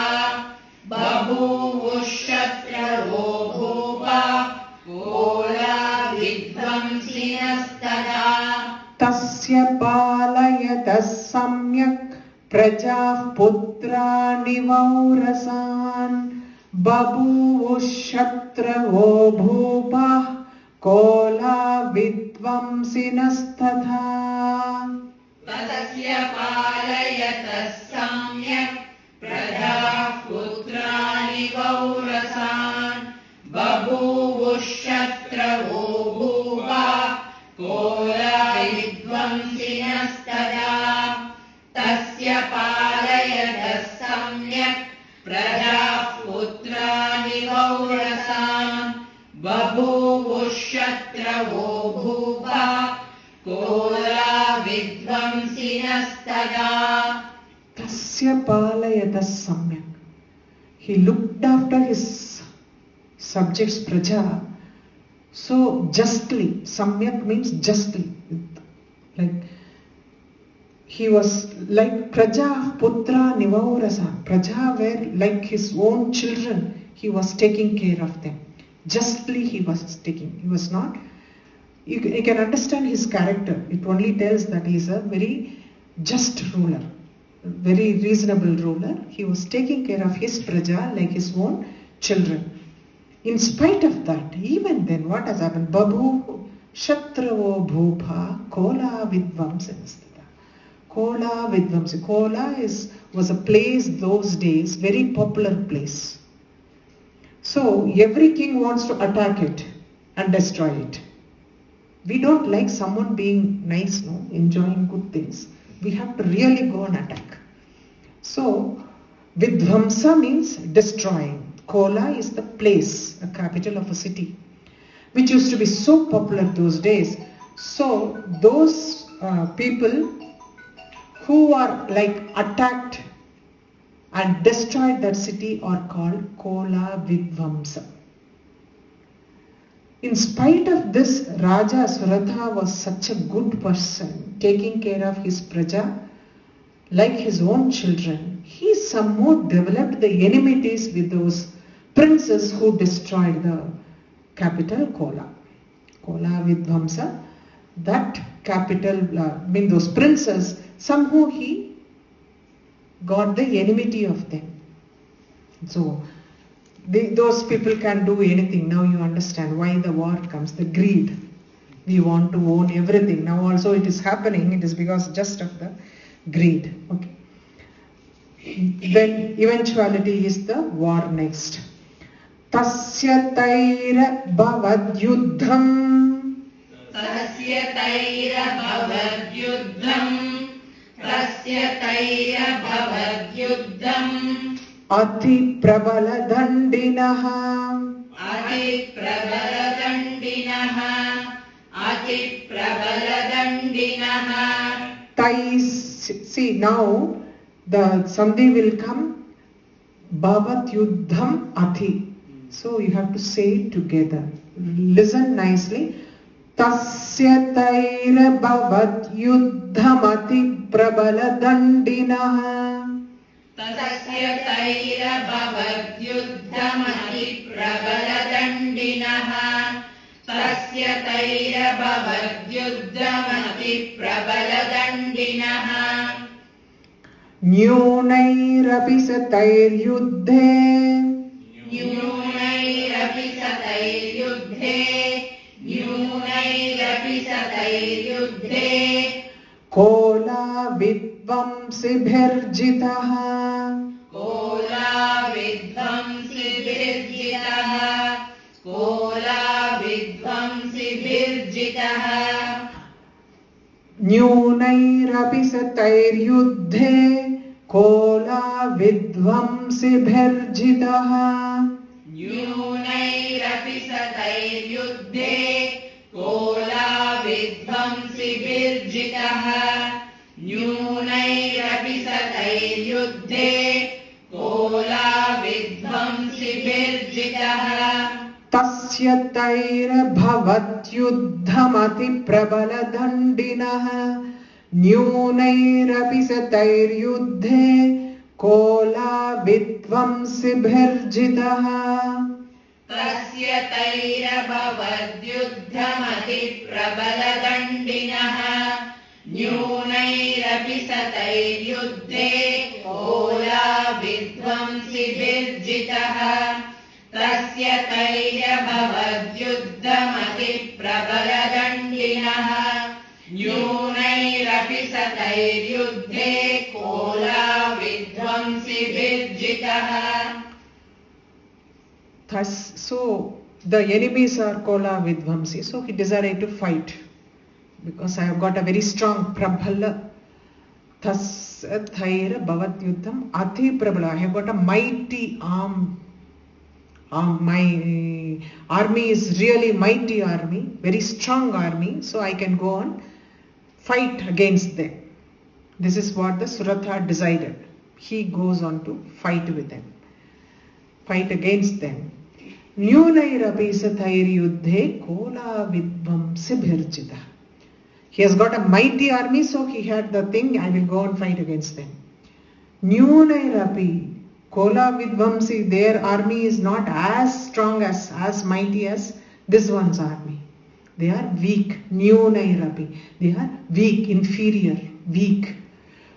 Babuvushatravo bhupah. Kola vidvamsinastadha. Tasya palayata samyak. Prajah putrani vaurasan. Babuvushatravo bhupah. Kola vidvamsinastadha. Tasya palayata samyak. Prajah putrani vaurasan. Babuvushatravo bhupah. Kola vidvamsinastadha. बभूवुःशत्रवो भूपा कोला विध्वंसिनस्तदा Tasya palayata samyak. He looked after his subjects praja so justly. Samyak means justly. Like he was like praja putra nivaurasa. Praja were like his own children. He was taking care of them. Justly he was taking. He was not. You can understand his character. It only tells that he is a very just ruler. Very reasonable ruler. He was taking care of his praja like his own children. In spite of that, even then, what has happened? Babhu Shatravo Bhupa Kola Vidvamsanastata. Kola Vidvamsa. Kola was a place those days, very popular place. So every king wants to attack it and destroy it. We don't like someone being nice, no, enjoying good things. We have to really go and attack. So, Vidvamsa means destroying. Kola is the place, a capital of a city, which used to be so popular those days. So, those people who are like attacked and destroyed that city are called Kola Vidvamsa. In spite of this, Raja Suratha was such a good person, taking care of his praja like his own children. He somewhat developed the enmities with those princes who destroyed the capital Kola. Kola Vidvamsa, that capital, those princes, somehow he got the enmity of them. So, those people can do anything. Now you understand why the war comes, the greed. We want to own everything. Now also it is happening, it is because just of the greed. Okay. Then eventuality is the war next. Tasya taira bhavad yuddham. Tasya taira bhavad yuddham. Tasya taira bhavad yuddham. Ati prabala dandinaha. Ati prabala dandinaha. Ati prabala dandinaha. See now the Sandhi will come. Bhavat yuddham ati. So you have to say it together. Listen nicely. Tasya taira bhavat yuddham ati prabala dandinaha. Tasya taira bhavat yuddhamati prabala dandinaha. Tasya taira bhavat yuddhamati prabala dandinaha. Nyunairapi satairyuddhe. Nyunairapi satairyuddhe. Nyunairapi satairyuddhe. Kola vidvamsibhirjitaha. Kola vidvamsibhirjitaha. Kola vidvamsibhirjitaha. Nyunairapi satairyuddhe. Kola vidvamsibhirjitaha. Nyunairapi satairyuddhe. Kola vidvamsibhirjitaha. Nyunairapi satairyuddhe. Kola vidvamsibhirjitaha. Tasya taira bhavat yuddhamati prabala dandinaha. Nyunairapi satairyuddhe. Kola vidvamsibhirjitaha. Tasya taira bhavat yuddhamati prabala dandinaha. Nyunairapi satairyuddhe. Kola vidvamsibhirjitaha. Tasya taira bhavat yuddhamati prabala dandinaha. Nyunairapi satairyuddhe. Kola vidvamsibhirjitaha. So the enemies are Kola Vidvamsi. So he decided to fight because I have got a very strong prabhala. Thas thaira bhavat yuddham ati prabhala. I have got a mighty arm. My army is really mighty army, very strong army, so I can go on fight against them. This is what the Suratha decided. He goes on to fight with them, fight against them. Nyunairapi satairyuddhe kola vidvamsi bhirjita. He has got a mighty army, so he had the thing, I will go and fight against them. Nyunairapi kola vidvamsi, their army is not as strong as mighty as this one's army. They are weak. Nyunairapi. They are weak, inferior, weak.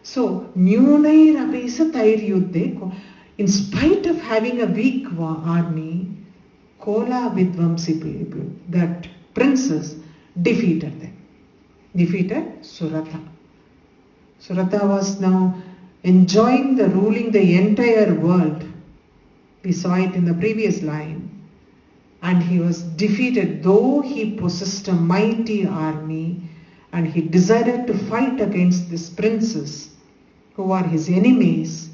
So, Nyunairapi satairyuddhe, in spite of having a weak army, Kola Vidvamsi people, that princess, defeated them. Defeated Suratha. Suratha was now enjoying ruling the entire world. We saw it in the previous line. And he was defeated, though he possessed a mighty army, and he decided to fight against this princess, who are his enemies.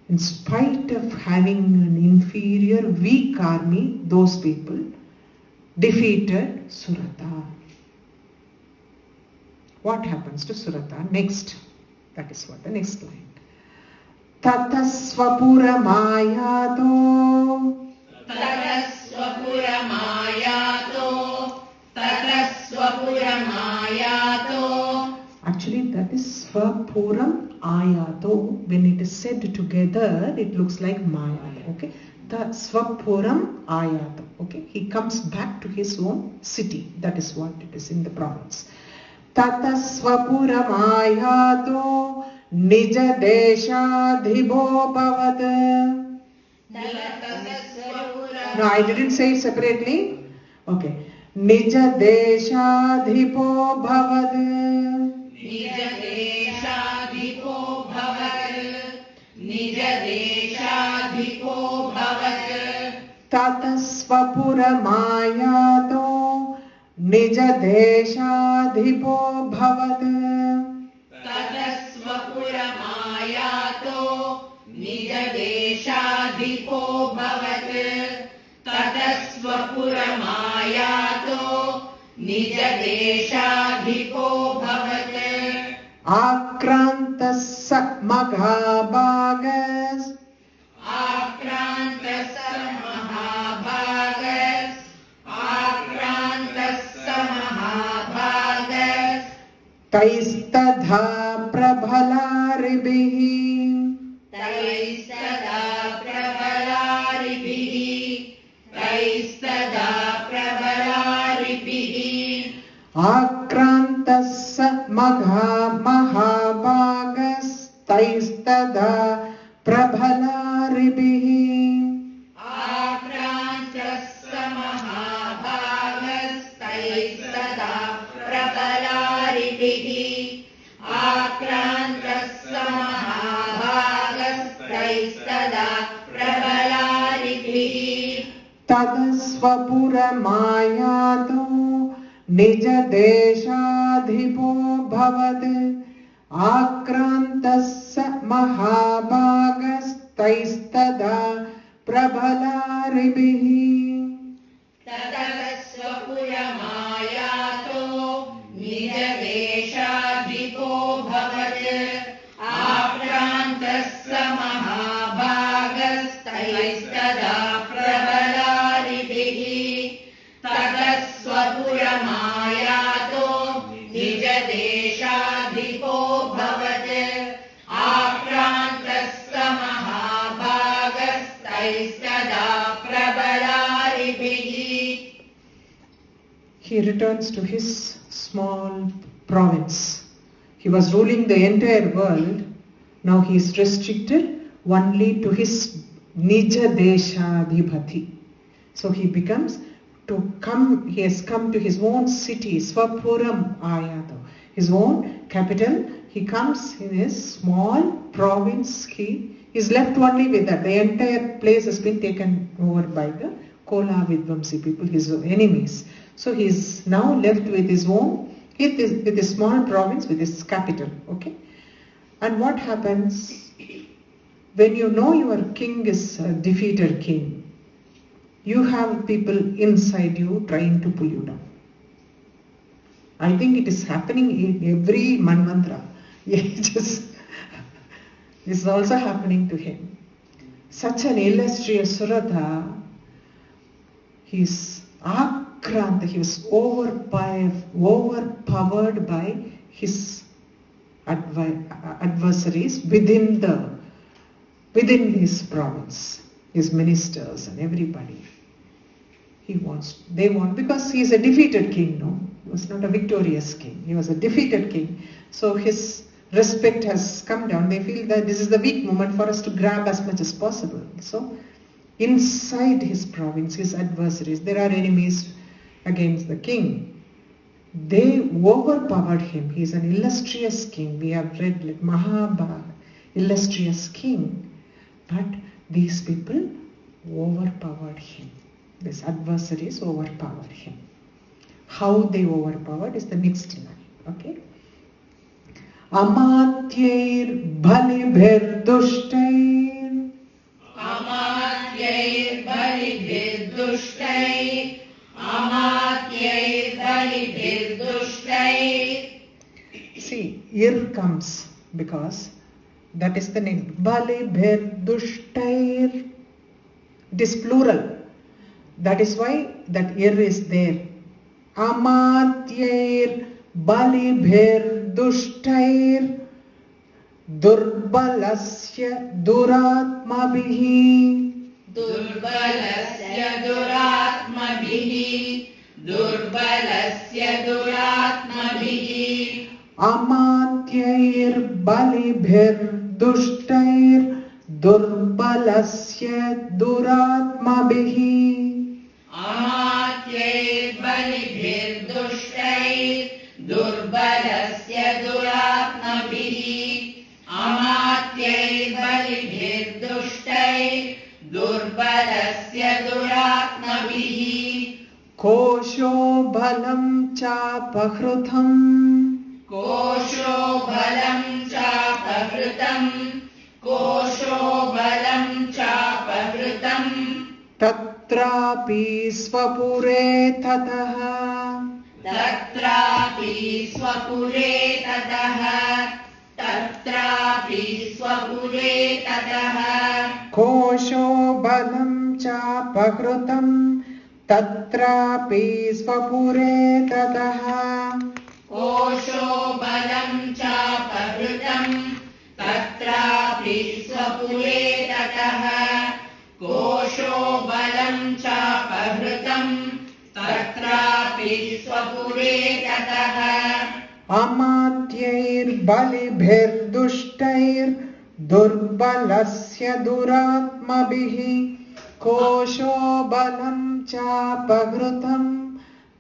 In spite of having an inferior, weak army, those people defeated Suratha. What happens to Suratha next? That is what the next line. Tatasvapura mayato. Tatasvapura mayato. Tatasvapura mayato. Actually, that is Svapuram Ayato. When it is said together, it looks like Maya. Okay, the Svapuram Ayato. Okay, he comes back to his own city. That is what it is in the province. Tata Svapuram Ayato Nija Desha Dhibo Bavad. No, I didn't say it separately. Okay, Nija Desha Dhibo Bavad. निजदेशाधिपो भवत् निजदेशाधिपो भवत् ततस्वपुरमायातो निजदेशाधिपो भवत् ततस्वपुरमायातो निजदेशाधिपो भवत् ततस्वपुरमायातो निजदेशाधिपो भवत् आक्रान्तस्स महाभागस् आक्रान्तस्स महाभागस् आक्रान्तस्स महाभागस् तैस्तथा प्रबलारिभिः तैस्तदा प्रबलारिभिः तैस्तदा प्रबलारिभिः आक्रान्तस्स महाभागस्तैस्तदा प्रबलारिभिः आक्रान्तस्स महाभागस्तैस्तदा प्रबलारिभिः आक्रान्तस्स महाभागस्तैस्तदा प्रबलारिभिः ततस्वपुरमायातो निजदेशाधिपो भवत् आक्रान्तस्स महाभागस्तैस्तदा प्रबलारिभिः ततस्वपुरमायातो निजदेशाधिपो भवत् आक्रान्तस्स महाभागस्तैस्तदा प्रबलारिभिः ततस्वपुरमायातो निजदेशाधिपो भवत् आक्रान्तस्स महाभागस्तैस्तदा प्रबलारिभिः. He returns to his small province. He was ruling the entire world. Now he is restricted only to his Nija Deshadhipati. So he has come to his own city, Svapuram Ayato, his own capital. He comes in his small province. He is left only with that. The entire place has been taken over by the Kola Vidvamsi people, his enemies. So he is now left with his own, with his small province, with his capital. Okay. And what happens when you know your king is a defeated king? you have people inside you trying to pull you down. I think it is happening in every manmantra. It's also happening to him. Such an illustrious Surata, he's Akranta, he was overpowered by his adversaries within his province, his ministers and everybody. They want, because he is a defeated king, no? He was not a victorious king. He was a defeated king. So his respect has come down. They feel that this is the weak moment for us to grab as much as possible. So inside his province, his adversaries, there are enemies against the king. They overpowered him. He is an illustrious king. We have read like Mahabharata, illustrious king. But these people overpowered him. These adversaries overpowered him. How they overpowered is the next line. Okay? Amatyair balibhir dushtair. Amatyair balibhir dushtair. Amatyair balibhir dushtair. See, ir comes because that is the name. Balibhir dushtair. It is plural. That is why that ir is there. Amatyair balibhir dushtair durbalasya duratmabhihi. Durbalasya duratmabhihi. Durbalasya duratmabhihi. Amatyair balibhir dushtair durbalasya duratmabhihi. Amatyair balibhir dushtair. Durbalasya duratmabhihi. Amatyair balibhir dushtair. Durbalasya duratmabhihi. Kosho balam chapahrutam. Kosho balam chapahrutam. Kosho balam chapahrutam. Tatrapi swapure tataha. Tatrapi swapure tataha. Tatrapi swapure tataha. Kosho balam chapahrutam. Tatrapi swapure tataha. Kosho balam chapahrutam. Tatrapi swapure tataha. Kosho balam chapahrutam. Tatrapi swapure tataha. Amatyair balibhir dushtair durbalasya duratmabhihi. Kosho balam chapahrutam.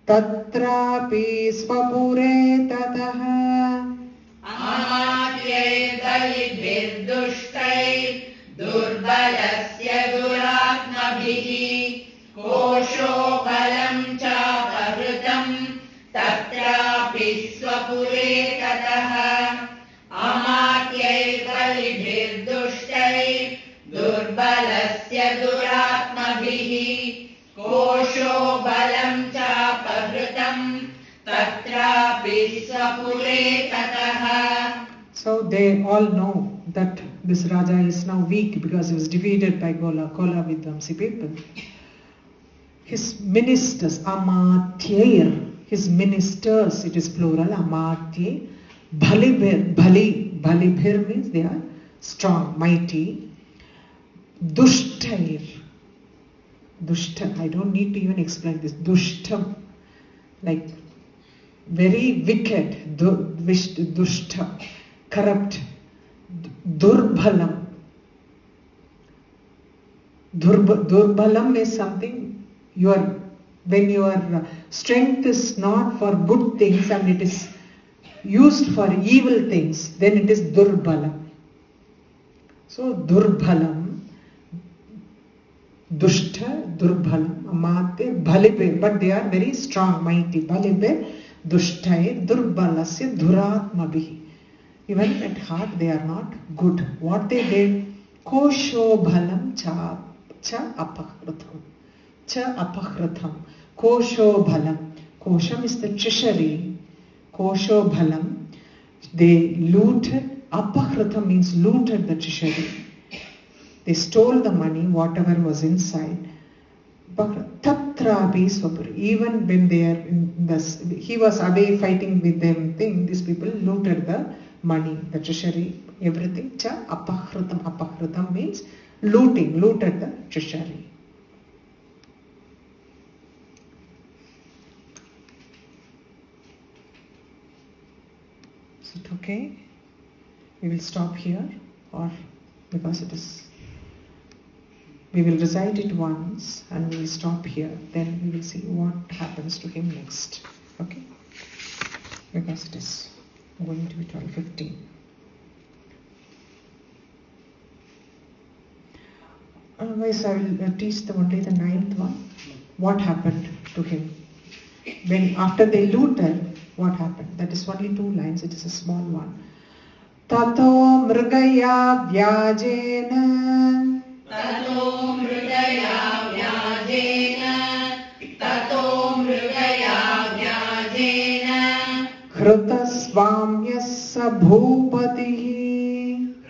Tatrapi swapure tataha. Amatyair balibhir dushtair. Durbalasya duratmabhihi. Kosho balam chapahrutam. Tatrapi swapure tataha. Amatyair balibhir dushtair. Durbalasya duratmabhihi. Kosho balam chapahrutam. Tatrapi swapure tataha. So they all know that this Raja is now weak because he was defeated by Kola Vidvamsi people. His ministers, Amatyair, his ministers, it is plural, Amatyair, Balibhir means they are strong, mighty. Dushtair, I don't need to even explain this. Dushtam, like very wicked, Dushta, corrupt. Durbalam. Durbalam is something when your strength is not for good things and it is used for evil things, then it is durbalam. So durbalam, dushta, durbalam, amatya, balibhe, but they are very strong, mighty. Balibhe, dushtair, durbalasya, duratmabhihi. Even at heart they are not good. What they did? Kosho bhalam cha apahrutam. cha apahritam. Kosho bhalam. Kosham is the treasury. Kosho bhalam. They looted. Apahritam means looted the treasury. They stole the money, whatever was inside. Tatrabi swapur. Even when they are in this, he was away fighting with them. These people looted the money, the treasury, everything. Cha apahritam. Apahritam means looting, looted the treasury. Is it okay? We will stop here, or because it is. We will recite it once and we will stop here. Then we will see what happens to him next. Okay? Because it is going to be 12:15. Otherwise, I will teach only the 9th one. What happened to him? When after they looted, what happened? That is only 2 lines. It is a small one. Tato mrgaya vyajena. Tato mrgaya vyajena. Tato mrgaya vyajena. Khrutasvamyassa bhupatihi.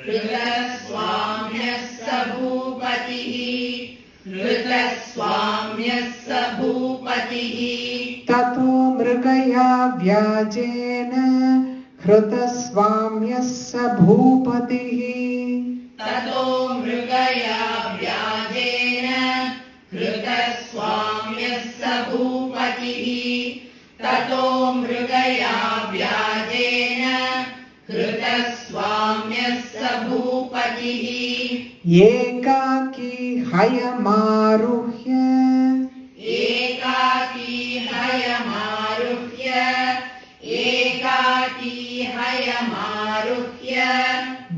Khrutasvamyassa bhupatihi. Khrutasvamyassa bhupatihi. Tato mrgaya vyajena. Khrutasvamyassa bhupatihi. Tato mrgaya vyajena. Khrutasvamyassa bhupatihi. Tato mrgaya vyajena. Khrutasvamyassa bhupatihi. Ekaki hayamaruhya. Ekaki hayamaruhya. Ekaki hayamaruhya.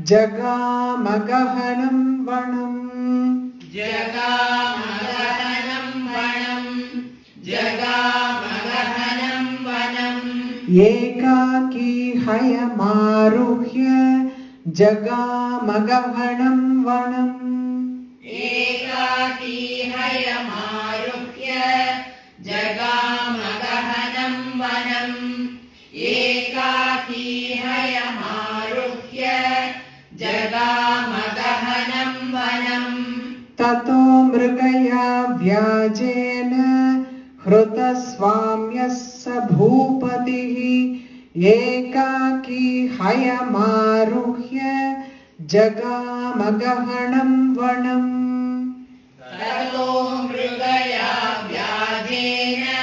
Jagamagahanam vanam. Jagamagahanam vanam. Jagamagahanam vanam. Ekaki hayamaruhya. Jagamagahanam vanam. Ekaki hayamaruhya. Jagamagahanam vanam. Ekaki hayamaruhya. Jagamagahanam vanam. Tato mrgaya vyajena. Khrutasvamyassa bhupatihi. Ekaki hayamaruhya. Jagamagahanam vanam. Tato mrgaya vyajena.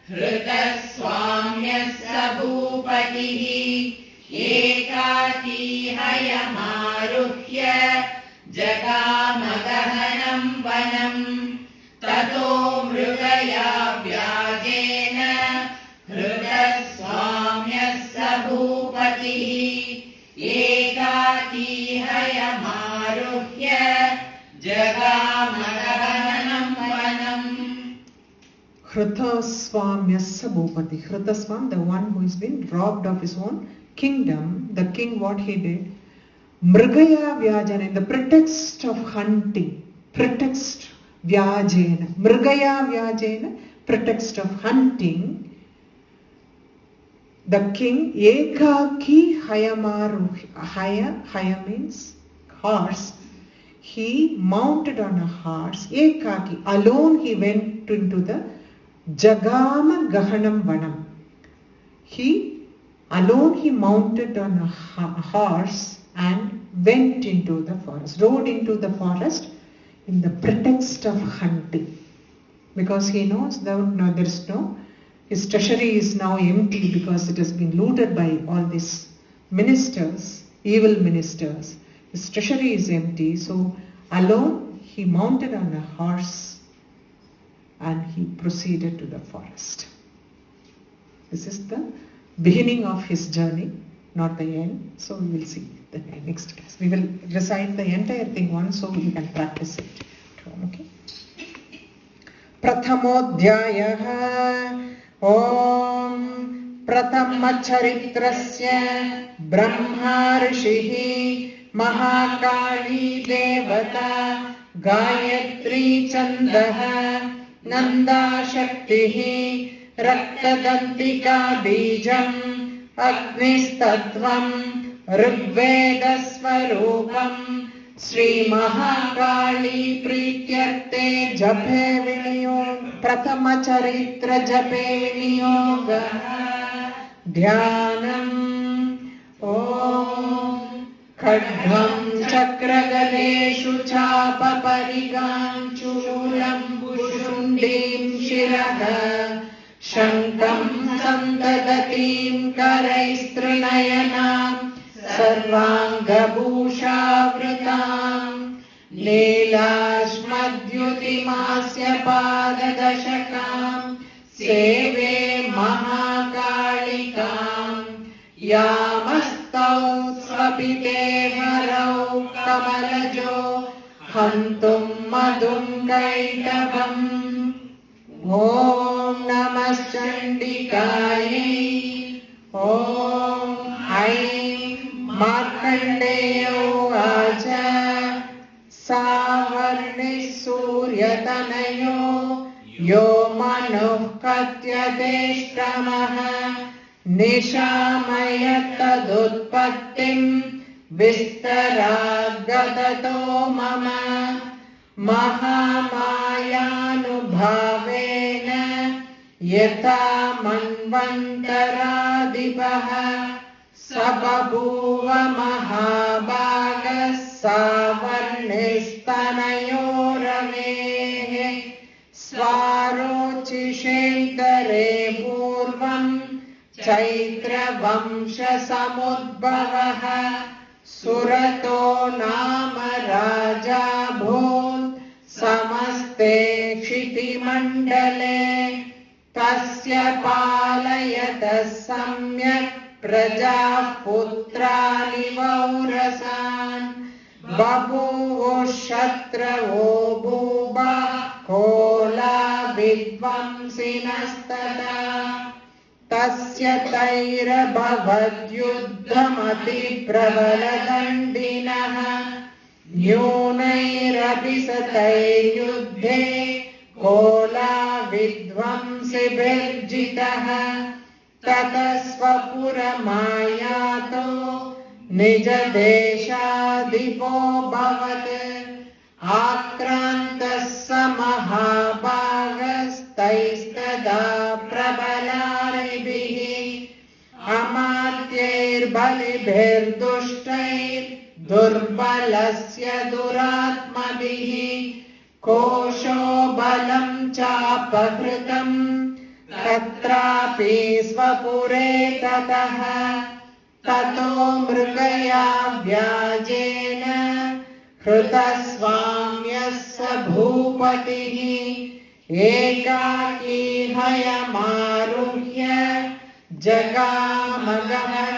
Khrutasvamyassa bhupatihi. Ekaki hayamaruhya. Jagamagahanam vanam. Tato mrgaya vyajena. Khrutasvamyassa bhupatihi. Ekaki hayamaruhya. Jagamagahanam vanam. Khrutasvamyassa bhupati. Khrutasvam, the one who has been robbed of his own kingdom. The king, what he did? Mrgaya vyajana, in the pretext of hunting. Pretext vyajena. Mrgaya vyajena, pretext of hunting. The king, ekaki hayamaruhya. Haya means horse. He mounted on a horse. Ekaki, alone he went into the Jagama Gahanam Vanam. Alone he mounted on a horse and went into the forest, rode into the forest in the pretext of hunting. Because he knows his treasury is now empty because it has been looted by all these ministers, evil ministers. His treasury is empty, so alone he mounted on a horse and he proceeded to the forest. This is the beginning of his journey, not the end. So we will see the next class. We will recite the entire thing once so you can practice it. Okay. Prathamodhyayaha Om Pratamacharitrasya Brahma Rishihi Mahakali Devata Gayatri Chandaha नन्दाशक्तिः रक्तदन्तिका बीजम् अग्निस्तत्त्वम् ऋग्वेदस्वरूपम् Shri Mahakali प्रीत्यर्थे जपे विनियोग प्रथमचरित्र जपे विनियोगः ध्यानम् ॐ खड्गं चक्रगदेषु चापपरिगाञ्चूलम्बुशुण्डीं शिरः शङ्खं सन्ददतीं करैस्त्रिनयनां सर्वाङ्गभूषावृताम् लीलाश्मद्युतिमास्य पाददशकाम् सेवे महाकालिकाम् यामस्तौ स्वपिते हरौ कमलजो हन्तुं मधुं कैटभम् ॐ नमः चण्डिकायै ॐ ऐं मार्कण्डेय उवाच सावर्णिः सूर्यतनयो यो मनुः कथयतेष्टमः निशामयत्तदुत्पत्तिम् विस्तराद्गततो मम महामायानुभावेन यथा मन्वन्तरादिपः स बभूव महाभागः सावर्णिस्तनयोरवेः स्वारोचिषेतरे पूर्वम् चैत्रवंशसमुद्भवः सुरतो नाम राजाभूत् समस्ते क्षितिमण्डले तस्य पालयतः सम्यक् प्रजाः पुत्राणि वौरसान् बभूवुः शत्रवो भूवः कोला विद्वांसिनस्तदा तस्य तैरभवद्युद्धमतिप्रबलदण्डिनः न्यूनैरपि सतैर्युद्धे कोला विद्वांसिभिर्जितः ततः स्वपुरमायातो निजदेशाधिपोऽभवत् आक्रान्तः स महाभागस्तैस्तदा प्रबलारिभिः अमात्यैर्बलिभिर्दुष्टैर्दुर्बलस्य दुरात्मभिः कोशो बलं चापहृतम् तत्रापि स्वपुरे ततः ततो मृगया व्याजेन हृतस्वाम्यः स भूपतिः एकाकी हयमारुह्य जगामगमन